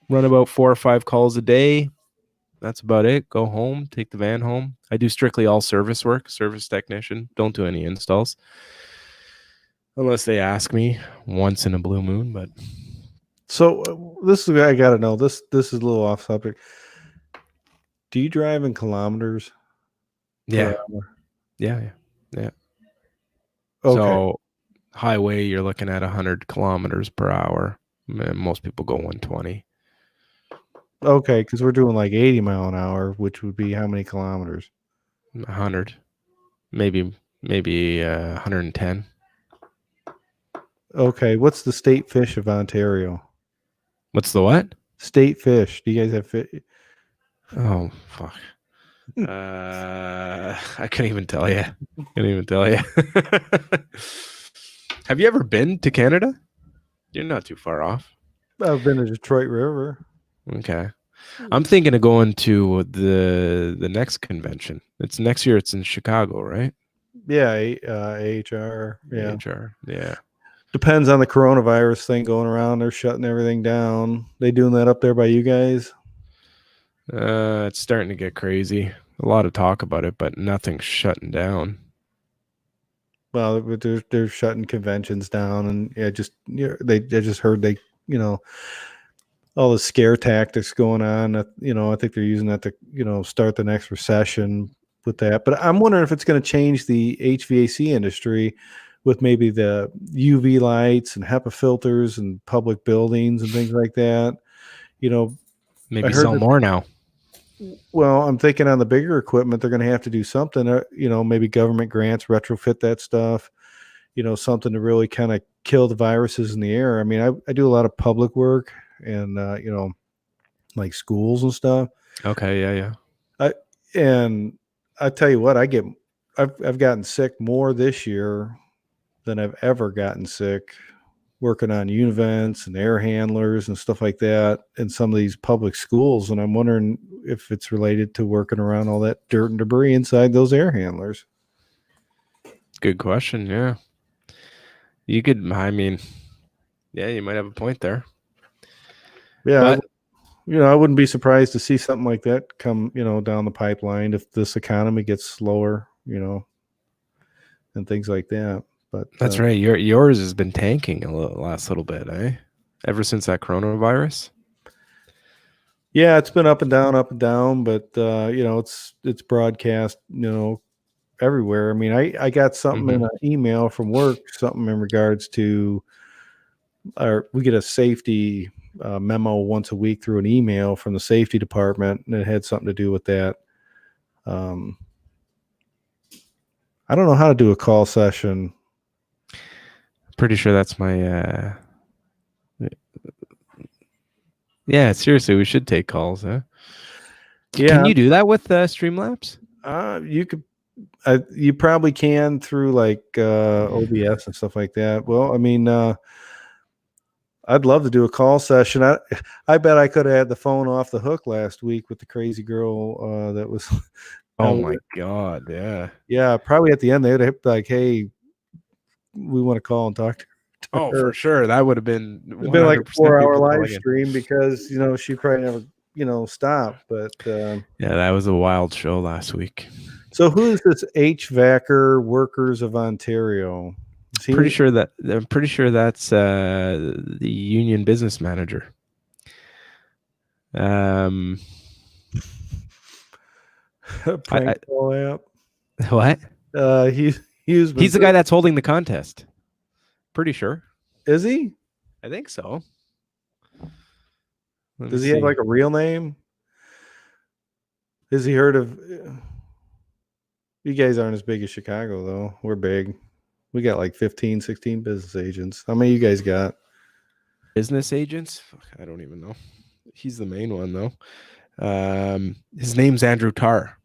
Run about 4 or 5 calls a day. That's about it. Go home, take the van home. I do strictly all service work, service technician. Don't do any installs unless they ask me once in a blue moon. But so this is, I got to know, this is a little off topic. Do you drive in kilometers? Yeah. Yeah. Okay. So highway, you're looking at 100 kilometers per hour. Most people go 120. Okay, because we're doing like 80 mile an hour, which would be how many kilometers? 100, maybe 110. Okay, what's the state fish of Ontario? What's the what? State fish. Do you guys have fish? Oh fuck. I couldn't even tell you. Couldn't even tell you. Have you ever been to Canada? You're not too far off. I've been to Detroit River. Okay. I'm thinking of going to the next convention. It's next year. It's in Chicago, right? Yeah, AHR. Yeah. AHR. Yeah. Depends on the coronavirus thing going around. They're shutting everything down. They doing that up there by you guys? It's starting to get crazy. A lot of talk about it, but nothing's shutting down. Well, they're shutting conventions down, and I just heard they, all the scare tactics going on. I think they're using that to start the next recession with that. But I'm wondering if it's going to change the HVAC industry with maybe the UV lights and HEPA filters and public buildings and things like that. Maybe I heard sell more now. Well, I'm thinking on the bigger equipment, they're going to have to do something, maybe government grants, retrofit that stuff, something to really kind of kill the viruses in the air. I mean, I do a lot of public work and, like schools and stuff. Okay. Yeah. And I tell you what, I've gotten sick more this year than I've ever gotten sick working on univents and air handlers and stuff like that in some of these public schools. And I'm wondering if it's related to working around all that dirt and debris inside those air handlers. Good question. Yeah. You could, I mean, yeah, you might have a point there. Yeah. But, I wouldn't be surprised to see something like that come, down the pipeline if this economy gets slower, and things like that. But that's right. Yours has been tanking last little bit, eh? Ever since that coronavirus. Yeah, it's been up and down, but it's broadcast, everywhere. I mean, I got something in an email from work, something in regards to, we get a safety memo once a week through an email from the safety department, and it had something to do with that. I don't know how to do a call session. Pretty sure that's my yeah, seriously, we should take calls, huh? Yeah. Can you do that with Streamlabs? You could, you probably can through like OBS and stuff like that. Well, I mean, I'd love to do a call session. I bet I could have had the phone off the hook last week with the crazy girl that was. Oh my God! Yeah. Yeah, probably at the end they'd have like, "Hey, we want to call and talk to her." her. For sure, that would have been. It'd been like a 4-hour live stream because she probably never stopped. But yeah, that was a wild show last week. So who is this HVACer Workers of Ontario? I'm pretty sure that's the union business manager. Prank call app. What? He's the guy that's holding the contest. Pretty sure. Is he? I think so. Does he have like a real name? Has he heard of? You guys aren't as big as Chicago, though. We're big. We got like 15, 16 business agents. How many you guys got? Business agents? I don't even know. He's the main one, though. His name's Andrew Tarr.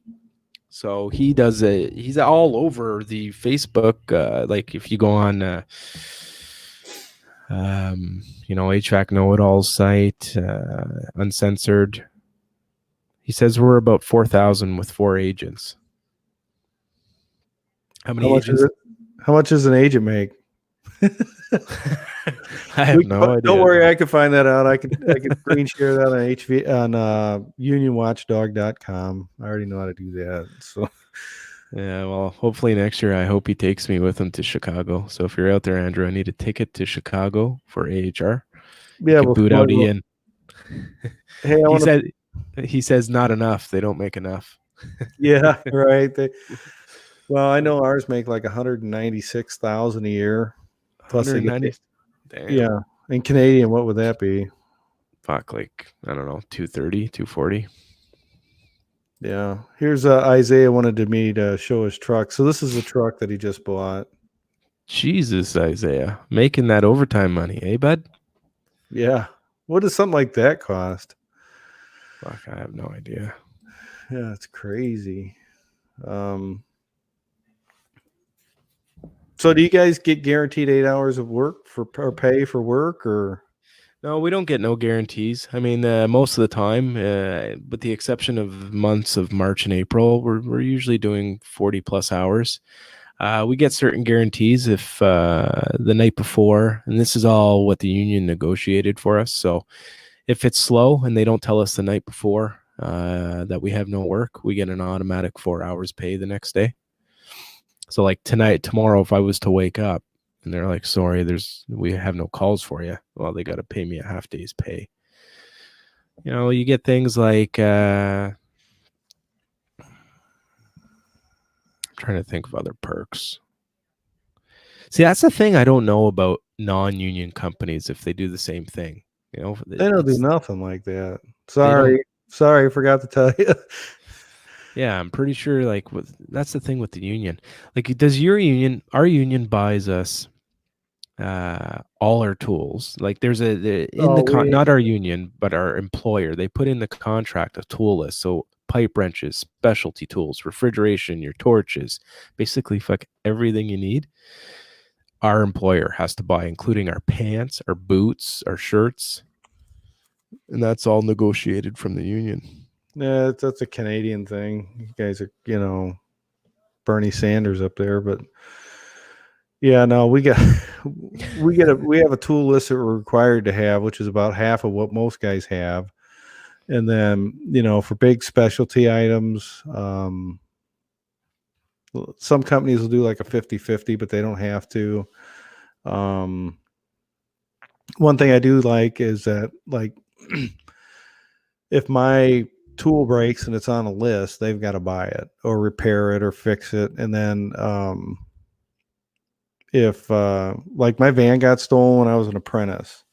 So he does he's all over the Facebook. Like if you go on, HVAC Know-It-All site, uncensored. He says we're about 4,000 with 4 agents. How many agents? How much does an agent make? I have no idea. Don't worry, I can find that out. I can screen share that on unionwatchdog.com. I already know how to do that. So yeah, well, hopefully next year I hope he takes me with him to Chicago. So if you're out there, Andrew, I need a ticket to Chicago for AHR. Yeah, we'll boot out Ian. Hey, he says not enough. They don't make enough. Yeah, right. Well, I know ours make like 196,000 a year. Plus they get, yeah. In Canadian, what would that be? Fuck, like, I don't know, 230, 240. Yeah. Here's Isaiah wanted me to show his truck. So this is a truck that he just bought. Jesus, Isaiah, making that overtime money, eh, bud? Yeah. What does something like that cost? Fuck, I have no idea. Yeah, it's crazy. So do you guys get guaranteed 8 hours of work or pay for work, or? No, we don't get no guarantees. I mean, most of the time, with the exception of months of March and April, we're usually doing 40 plus hours. We get certain guarantees if the night before, and this is all what the union negotiated for us. So if it's slow and they don't tell us the night before that we have no work, we get an automatic 4 hours pay the next day. So like tomorrow, if I was to wake up and they're like, sorry, we have no calls for you, well, they got to pay me a half day's pay. You know, you get things like I'm trying to think of other perks. See, that's the thing I don't know about non-union companies if they do the same thing. You know, They don't do nothing like that. don't. Sorry, I forgot to tell you. Yeah, I'm pretty sure. Like, that's the thing with the union. Like, does our union buys us all our tools. Like, there's not our union, but our employer. They put in the contract a tool list. So pipe wrenches, specialty tools, refrigeration, your torches, basically fuck everything you need. Our employer has to buy, including our pants, our boots, our shirts, and that's all negotiated from the union. Yeah, that's a Canadian thing. You guys are, Bernie Sanders up there, but yeah, no, we have a tool list that we're required to have, which is about half of what most guys have. And then, for big specialty items, some companies will do like a 50-50, but they don't have to. One thing I do like is that, like, if my tool breaks and it's on a list, they've got to buy it or repair it or fix it. And then if like my van got stolen when I was an apprentice,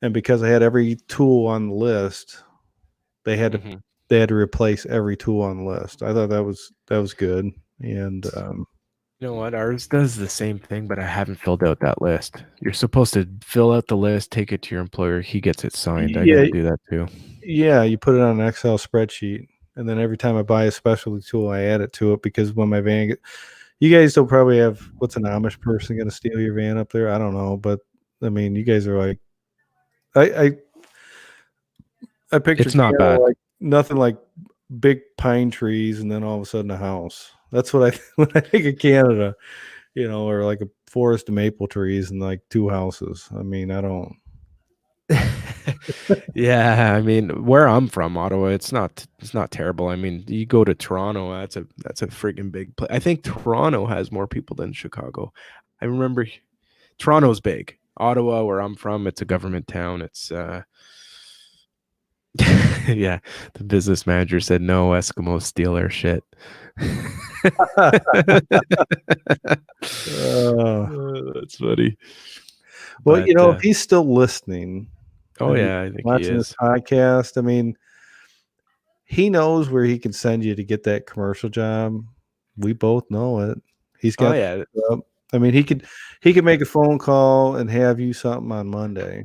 and because I had every tool on the list, they had to replace every tool on the list. I thought that was good. And you know what? Ours does the same thing, but I haven't filled out that list. You're supposed to fill out the list, take it to your employer. He gets it signed. I got to do that too. Yeah, you put it on an Excel spreadsheet, and then every time I buy a specialty tool, I add it to it, because when my van you guys don't probably have, what's an Amish person going to steal your van up there? I don't know, but I mean, you guys are like, I picture it's not bad. Like nothing like big pine trees and then all of a sudden a house. That's what when I think of Canada, or like a forest of maple trees and like two houses. I mean, I don't. Yeah, I mean, where I'm from, Ottawa, it's not terrible. I mean, you go to Toronto, that's a freaking big place. I think Toronto has more people than Chicago. I remember Toronto's big. Ottawa, where I'm from, it's a government town. It's yeah, the business manager said no, Eskimos steal our shit. That's funny. Well, if he's still listening. Oh, yeah, I think watching he this is. podcast, I mean, he knows where he can send you to get that commercial job. We both know it. He's got. Oh, yeah. I mean, he could make a phone call and have you something on Monday.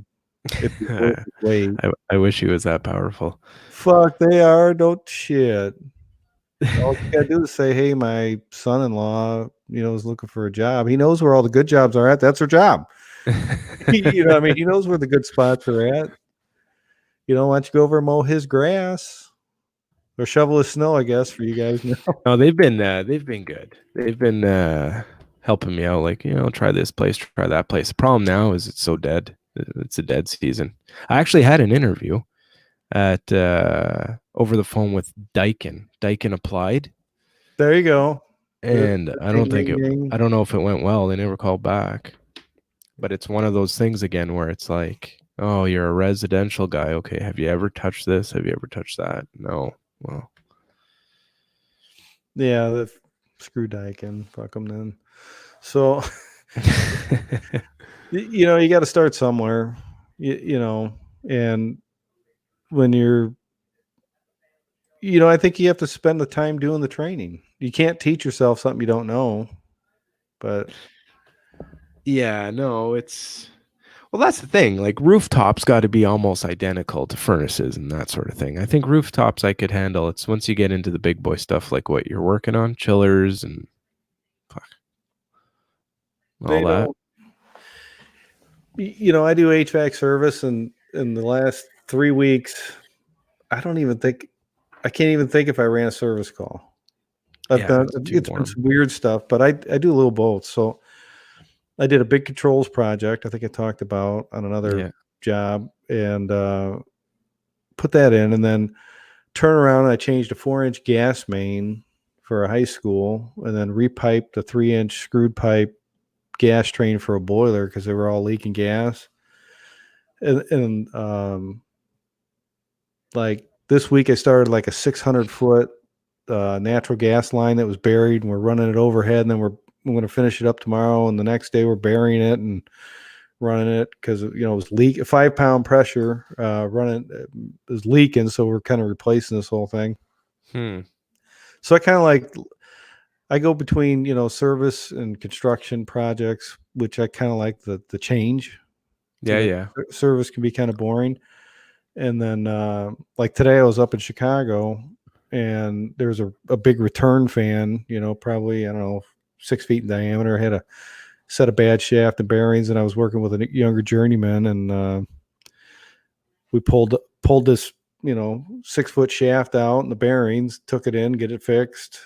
If you wait. I wish he was that powerful. Fuck, they are. Don't shit. All you gotta do is say, "Hey, my son-in-law, is looking for a job." He knows where all the good jobs are at. That's her job. I mean, he knows where the good spots are at. Why don't you go over and mow his grass or shovel his snow? I guess for you guys now. No, they've been good. They've been helping me out. Like, try this place, try that place. The problem now is it's so dead. It's a dead season. I actually had an interview at over the phone with Daikin. Daikin applied. There you go. And I don't know if it went well. They never called back. But it's one of those things again where it's like, oh, you're a residential guy. Okay, have you ever touched this? Have you ever touched that? No. Well. Yeah, screw Daikin. Fuck them then. So, you got to start somewhere. And when you're I think you have to spend the time doing the training. You can't teach yourself something you don't know. But Yeah, no, well, that's the thing. Like rooftops got to be almost identical to furnaces and that sort of thing. I think rooftops I could handle. It's once you get into the big boy stuff like what you're working on, chillers and fuck, all they that. don't. I do HVAC service, and in the last 3 weeks, I can't even think if I ran a service call. Yeah, it's too It's been warm. some weird stuff, but I do a little both. So I did a big controls project. I think I talked about on another Yeah. job, and put that in, and then turn around and I changed a 4-inch gas main for a high school, and then repiped a 3-inch screwed pipe gas train for a boiler because they were all leaking gas. And like this week, I started like a 600-foot natural gas line that was buried, and we're running it overhead, and then we're going to finish it up tomorrow, and the next day we're burying it and running it because it was 5-pound pressure running. It was leaking, so we're kind of replacing this whole thing. So I go between service and construction projects, which I kind of like the change. Yeah. Service can be kind of boring. And then like today I was up in Chicago, and there's a big return fan, probably, I don't know, 6 feet in diameter. I had a set of bad shaft and bearings, and I was working with a younger journeyman, and we pulled this 6-foot shaft out and the bearings, took it in, get it fixed.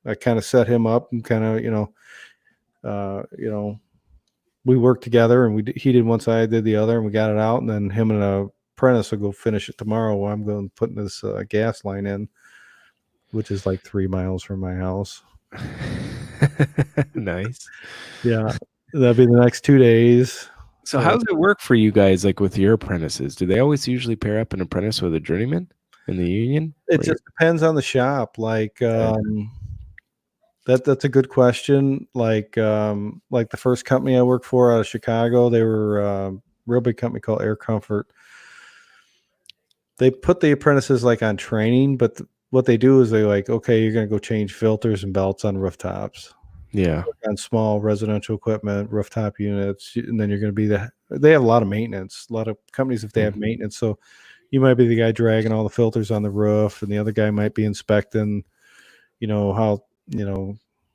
I kind of set him up and kind of we worked together, and he did one side, I did the other, and we got it out, and then him and a apprentice will go finish it tomorrow while I'm going putting this gas line in, which is like 3 miles from my house. Nice. Yeah, that'll be the next 2 days. So how does it work for you guys, like with your apprentices? Do they always usually pair up an apprentice with a journeyman in the union? It just depends on the shop. Like that's a good question. Like the first company I worked for out of Chicago, they were a real big company called Air Comfort. They put the apprentices like on training, but what they do is they like, okay, you're going to go change filters and belts on rooftops. Yeah. On small residential equipment, rooftop units, and then you're going to be they have a lot of maintenance. A lot of companies, if they have maintenance, so you might be the guy dragging all the filters on the roof, and the other guy might be inspecting, how,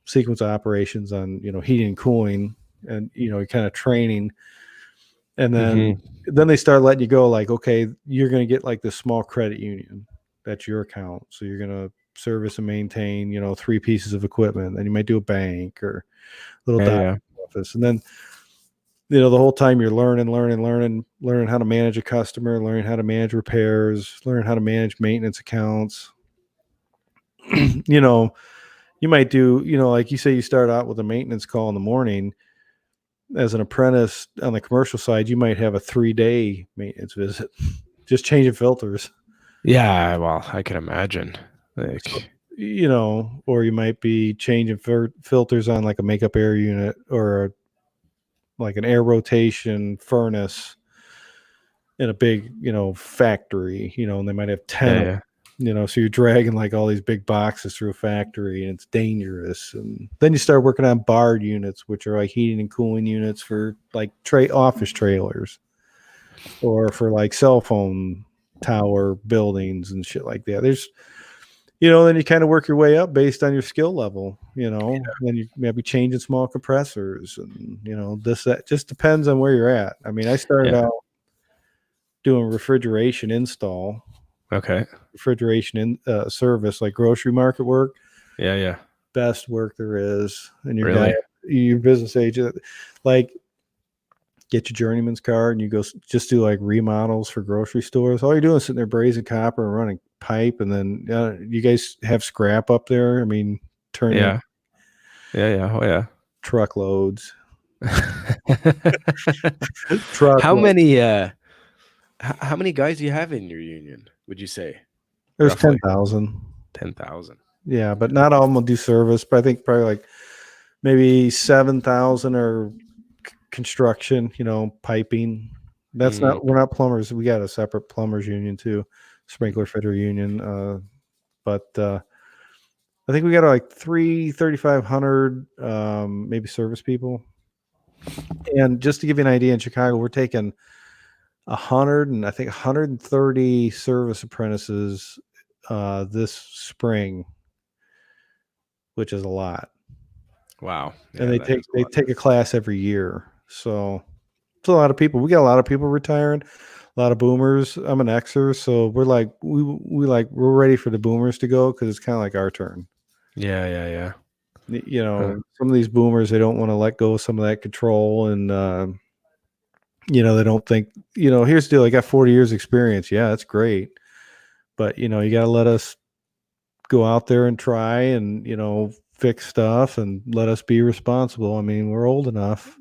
sequence of operations on, heating and cooling, and, kind of training. And then they start letting you go, like, okay, you're going to get like this small credit union. That's your account. So you're going to service and maintain, 3 pieces of equipment. Then you might do a bank or a little doctor's office. And then, the whole time you're learning how to manage a customer, learning how to manage repairs, learning how to manage maintenance accounts. You might do, like you say, you start out with a maintenance call in the morning. As an apprentice on the commercial side, you might have a 3-day maintenance visit, just changing filters. Yeah, well, I can imagine. Like, or you might be changing filters on like a makeup air unit or like an air rotation furnace in a big, factory, and they might have 10 so you're dragging like all these big boxes through a factory, and it's dangerous. And then you start working on barred units, which are like heating and cooling units for like office trailers or for like cell phone tower buildings and shit like that. There's, then you kind of work your way up based on your skill level, then you maybe changing small compressors and, that just depends on where you're at. I mean, I started out doing refrigeration install. Okay. Refrigeration in service, like grocery market work. Yeah. Best work there is. And your business agent, like, get your journeyman's card and you go just do like remodels for grocery stores. All you're doing is sitting there brazing copper and running pipe. And then you guys have scrap up there. I mean, turn Yeah. Oh yeah. Truckloads. How many guys do you have in your union, would you say? There's 10,000. 10,000. Yeah, but not all of them will do service. But I think probably like maybe 7,000 are construction, piping. We're not plumbers. We got a separate plumbers union too, sprinkler fitter union. but I think we got like 3,500 maybe service people. And just to give you an idea, in Chicago, we're taking 130 service apprentices this spring, which is a lot. Wow. And Yeah, they take a class every year. So it's a lot of people. We got a lot of people retiring, a lot of boomers. I'm an Xer, so we're like we're ready for the boomers to go because it's kind of like our turn. Yeah. You know, some of these boomers, they don't want to let go of some of that control, and you know, they don't think, you know, here's the deal. I got 40 years experience. Yeah, that's great. But, you know, you got to let us go out there and try and, you know, fix stuff and let us be responsible. I mean, we're old enough,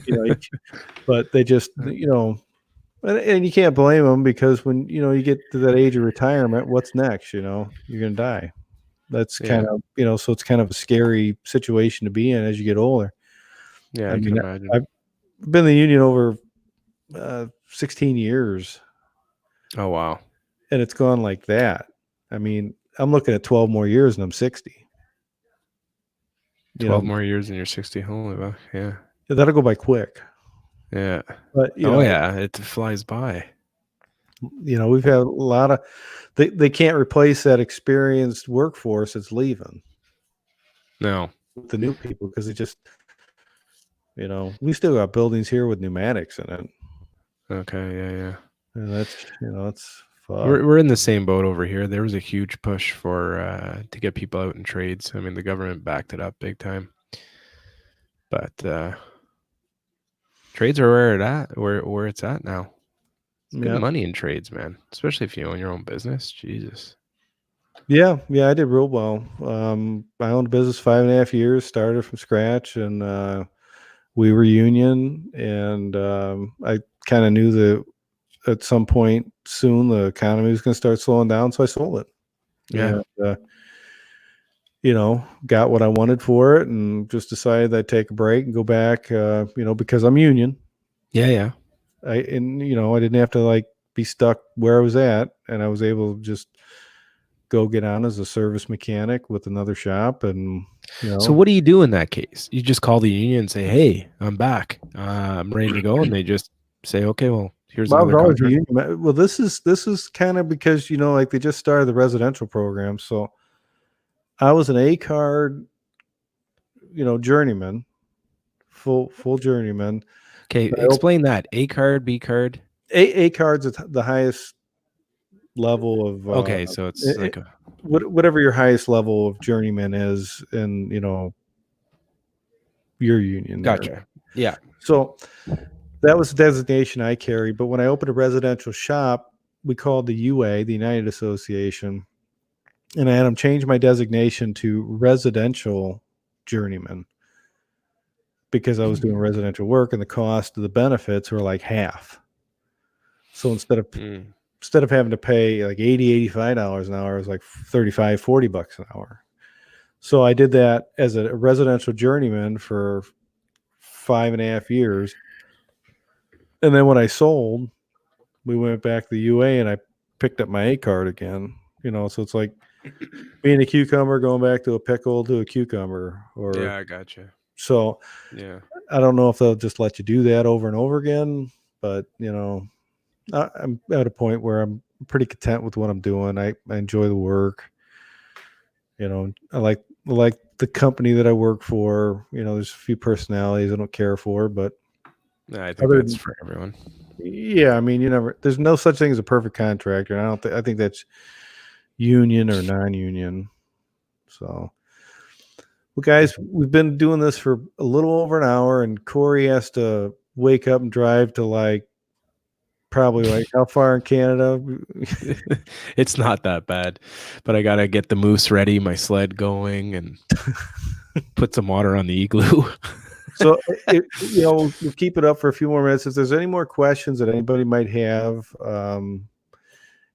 you know, but they just, you know, and you can't blame them because when, you know, you get to that age of retirement, what's next? You know, you're going to die. That's Yeah. kind of, you know, so it's kind of a scary situation to be in as you get older. Yeah, I I can mean, imagine. I've been in the union over 16 years. Oh, wow. And it's gone like that. I mean, I'm looking at 12 more years and I'm 60. 12 more years and you're 60. Holy wow. Yeah. That'll go by quick. Yeah. But, you Oh, know, yeah. It flies by. you know, we've had a lot of, they can't replace that experienced workforce that's leaving No. with the new people because it just, you know, we still got buildings here with pneumatics in it. Okay. Yeah. And that's, you know, it's fuck. We're in the same boat over here. There was a huge push for to get people out in trades. I mean, the government backed it up big time. But trades are where it's at now. It's good money in trades, man. Especially if you own your own business. Jesus. Yeah, I did real well. I owned a business 5.5 years, started from scratch, and we were union, and I kind of knew that at some point soon the economy was going to start slowing down, so I sold it. Yeah. And, you know, got what I wanted for it, and just decided I'd take a break and go back. You know, because I'm union. Yeah. You know, I didn't have to like be stuck where I was at, and I was able to just go get on as a service mechanic with another shop, and you know. So what do you do in that case? You just call the union and say, "Hey, I'm back. I'm ready to go," and they just say, "Okay, well, here's Well, I was another always a contract." union. Well, this is kind of because, you know, like they just started the residential program, so I was an A card, you know, journeyman, full journeyman. Okay, explain that. A card, B card. A card's the highest level of Okay, so it's like a whatever your highest level of journeyman is in, you know, your union there. gotcha. Yeah. So that was the designation I carried. But when I opened a residential shop, we called the UA, the United Association, and I had them change my designation to residential journeyman because I was doing residential work and the cost of the benefits were like half. So instead of having to pay like $80, $85 an hour, it was like $35, $40 an hour. So I did that as a residential journeyman for 5.5 years. And then when I sold, we went back to the UA and I picked up my A card again. You know, so it's like being a cucumber, going back to a pickle to a cucumber. Or yeah, I gotcha. So yeah, I don't know if they'll just let you do that over and over again, but you know, I'm at a point where I'm pretty content with what I'm doing. I enjoy the work. You know, I like the company that I work for. You know, there's a few personalities I don't care for, but I think that's for everyone. Yeah, I mean, there's no such thing as a perfect contractor. And I think that's union or non-union. So, well, guys, we've been doing this for a little over an hour, and Corey has to wake up and drive to like probably like how far in Canada? It's not that bad, but I gotta get the moose ready, my sled going, and put some water on the igloo. So, you know, we'll keep it up for a few more minutes. If there's any more questions that anybody might have,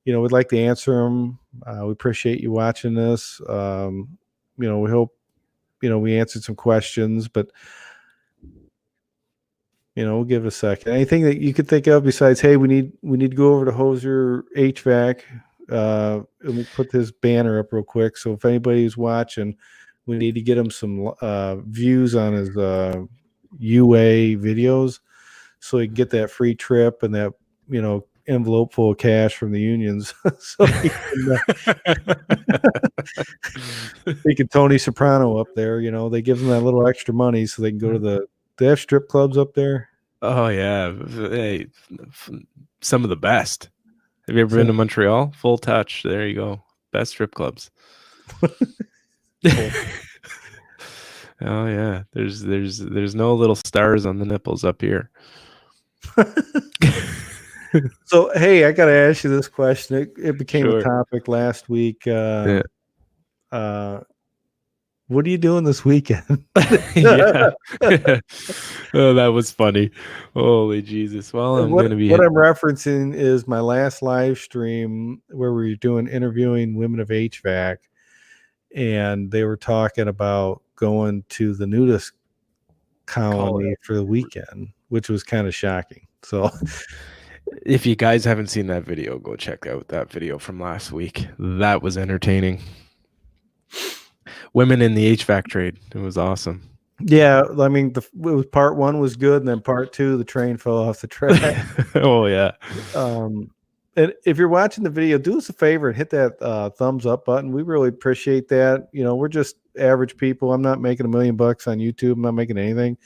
you know, we'd like to answer them. We appreciate you watching this. You know, we hope, you know, we answered some questions, but, you know, we'll give it a second. Anything that you could think of besides, hey, we need to go over to Hoser HVAC. Let me put this banner up real quick. So if anybody's watching, we need to get him some views on his UA videos, so he can get that free trip and that envelope full of cash from the unions. So he can Tony Soprano up there. They give them that little extra money so they can go to they have strip clubs up there. Oh yeah, hey, some of the best. Have you ever been to Montreal? Full Touch. There you go. Best strip clubs. Oh yeah, there's no little stars on the nipples up here. So hey, I got to ask you this question. It became a topic last week. What are you doing this weekend? Yeah. Oh, that was funny. Holy Jesus. Well, I'm going to be. What I'm referencing is my last live stream where we were doing interviewing women of HVAC, and they were talking about going to the nudist colony for the weekend, which was kind of shocking. So if you guys haven't seen that video, go check out that video from last week. That was entertaining. Women in the HVAC trade. It was awesome. Yeah, I mean, part one was good, and then part two, the train fell off the track. Oh yeah. And if you're watching the video, do us a favor and hit that thumbs up button. We really appreciate that. We're just average people. I'm not making $1 million on YouTube. I'm not making anything.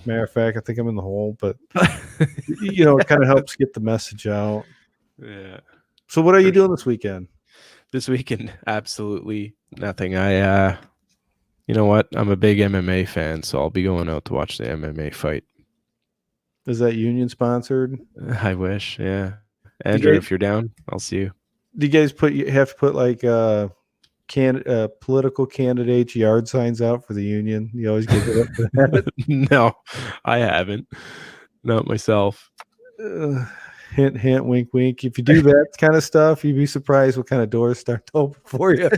Matter of fact, I think I'm in the hole, but it kind of helps get the message out. Yeah. So what are you doing this weekend? This weekend, absolutely nothing. You know what? I'm a big MMA fan, so I'll be going out to watch the MMA fight. Is that union sponsored? I wish, yeah. Andrew, if you're down, I'll see you. Do you guys have to put like political candidates yard signs out for the union? You always give it up for that? No, I haven't. Not myself. Hint, hint, wink, wink. If you do that kind of stuff, you'd be surprised what kind of doors start to open for you.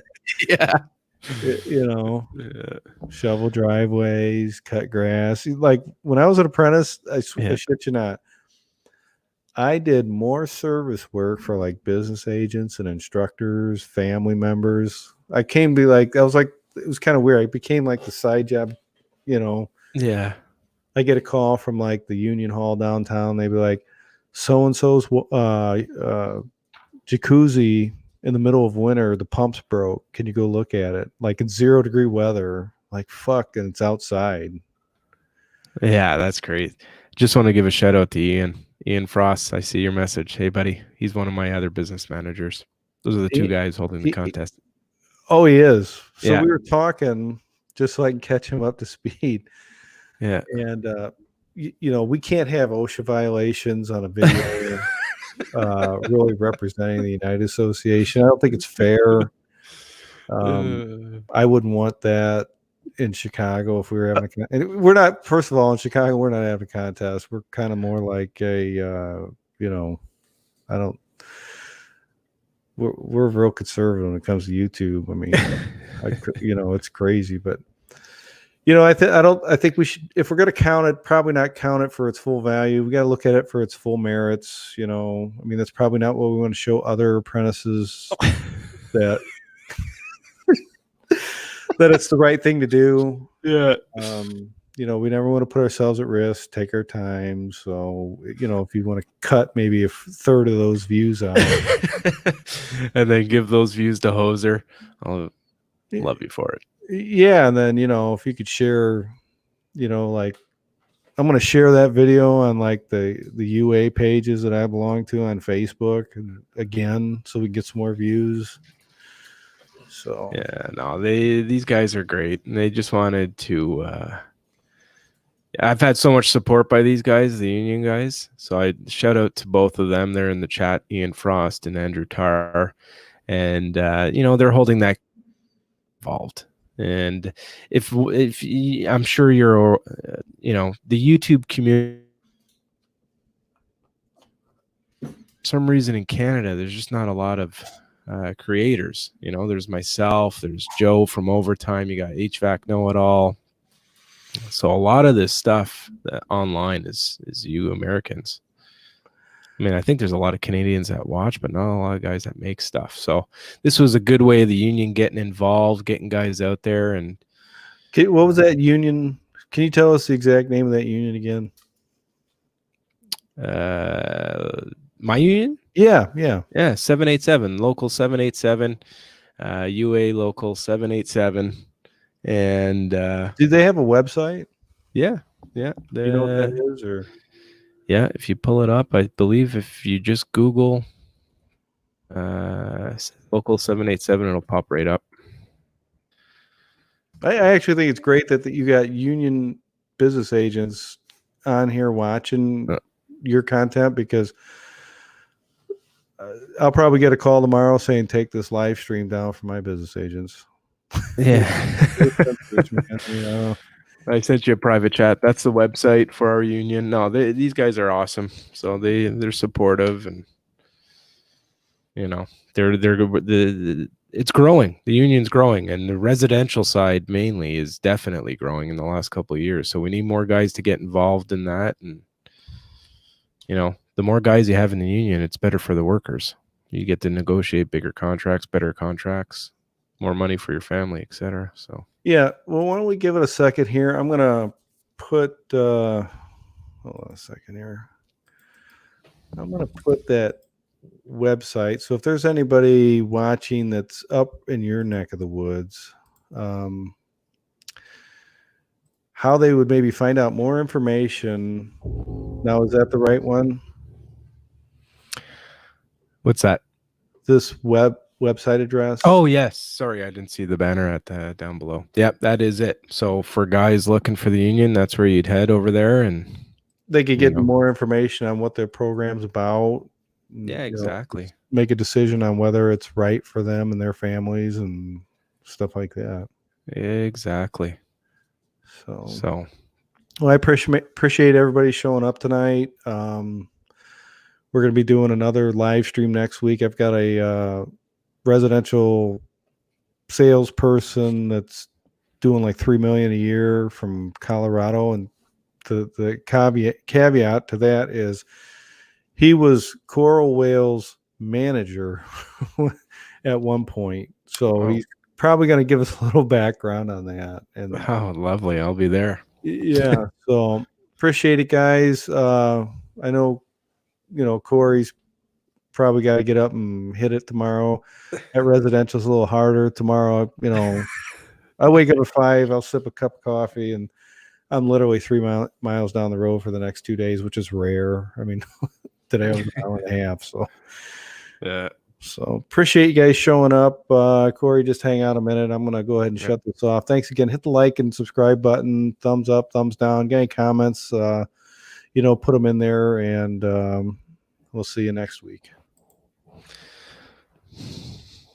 Yeah. Shovel driveways, cut grass. Like when I was an apprentice, I shit you not, I did more service work for like business agents and instructors, family members. I came to be like, it was kind of weird. I became like the side job, Yeah. I get a call from like the union hall downtown. They'd be like, so-and-so's jacuzzi in the middle of winter, the pumps broke. Can you go look at it? Like in 0-degree weather, like fuck, and it's outside. Yeah, that's great. Just want to give a shout out to Ian Frost. I see your message. Hey, buddy. He's one of my other business managers. Those are the two guys holding the contest. Oh, he is. So we were talking just so I can catch him up to speed. Yeah. And, we can't have OSHA violations on a video really representing the United Association. I don't think it's fair. I wouldn't want that in Chicago if we were having and we're not, first of all, in Chicago, we're not having a contest. We're kind of more like we're real conservative when it comes to YouTube. I mean, it's crazy, but I think we should, if we're going to count it, probably not count it for its full value. We got to look at it for its full merits. I mean, that's probably not what we want to show other apprentices that that it's the right thing to do. Yeah. We never want to put ourselves at risk, take our time. So, if you want to cut maybe a third of those views out and then give those views to Hoser, I'll love you for it. Yeah. And then, if you could share, like I'm going to share that video on like the UA pages that I belong to on Facebook again, so we can get some more views. So yeah, no, these guys are great, and they just wanted to. I've had so much support by these guys, the union guys. So I shout out to both of them. They're in the chat, Ian Frost and Andrew Tarr, and they're holding that involved. And if I'm sure you're, the YouTube community. For some reason in Canada, there's just not a lot of creators. There's myself, there's Joe from Overtime, you got HVAC Know-It-All. So a lot of this stuff online is you Americans. I mean, I think there's a lot of Canadians that watch, but not a lot of guys that make stuff. So this was a good way of the union getting involved, getting guys out there. And What was that union? Can you tell us the exact name of that union again? my union? Yeah. Yeah, 787, local 787, UA local 787. And Do they have a website? yeah. Do you know what that is? Or Yeah, if you pull it up, I believe if you just Google local 787, it'll pop right up. I actually think it's great that you got union business agents on here watching your content, because I'll probably get a call tomorrow saying, take this live stream down for my business agents. Yeah. Yeah. I sent you a private chat. That's the website for our union. No, these guys are awesome. So they're supportive, and they're good. It's growing. The union's growing, and the residential side mainly is definitely growing in the last couple of years. So we need more guys to get involved in that, and the more guys you have in the union, it's better for the workers. You get to negotiate bigger contracts, better contracts, more money for your family, etc. So yeah. Well, why don't we give it a second here? I'm gonna put hold on a second here. I'm gonna put that website. So if there's anybody watching that's up in your neck of the woods, how they would maybe find out more information. Now, is that the right one? what's that? This website address? Oh, yes. Sorry, I didn't see the banner at down below. Yep, that is it. So for guys looking for the union, that's where you'd head over there, and they could get more information on what their program's about. Yeah, exactly. Make a decision on whether it's right for them and their families and stuff like that. Exactly. So well, I appreciate everybody showing up tonight. We're going to be doing another live stream next week. I've got a residential salesperson that's doing like $3 million a year from Colorado, and the caveat to that is he was Coral Whale's manager at one point, so he's probably going to give us a little background on that. And lovely, I'll be there. Yeah, so appreciate it, guys. I know Corey's probably got to get up and hit it tomorrow. That residential's a little harder tomorrow. I wake up at 5, I'll sip a cup of coffee, and I'm literally 3 miles down the road for the next 2 days, which is rare. I mean, today I was an hour and a half. So yeah. So appreciate you guys showing up. Corey, just hang out a minute. I'm going to go ahead and shut this off. Thanks again. Hit the like and subscribe button. Thumbs up, thumbs down. Get any comments, put them in there, and we'll see you next week.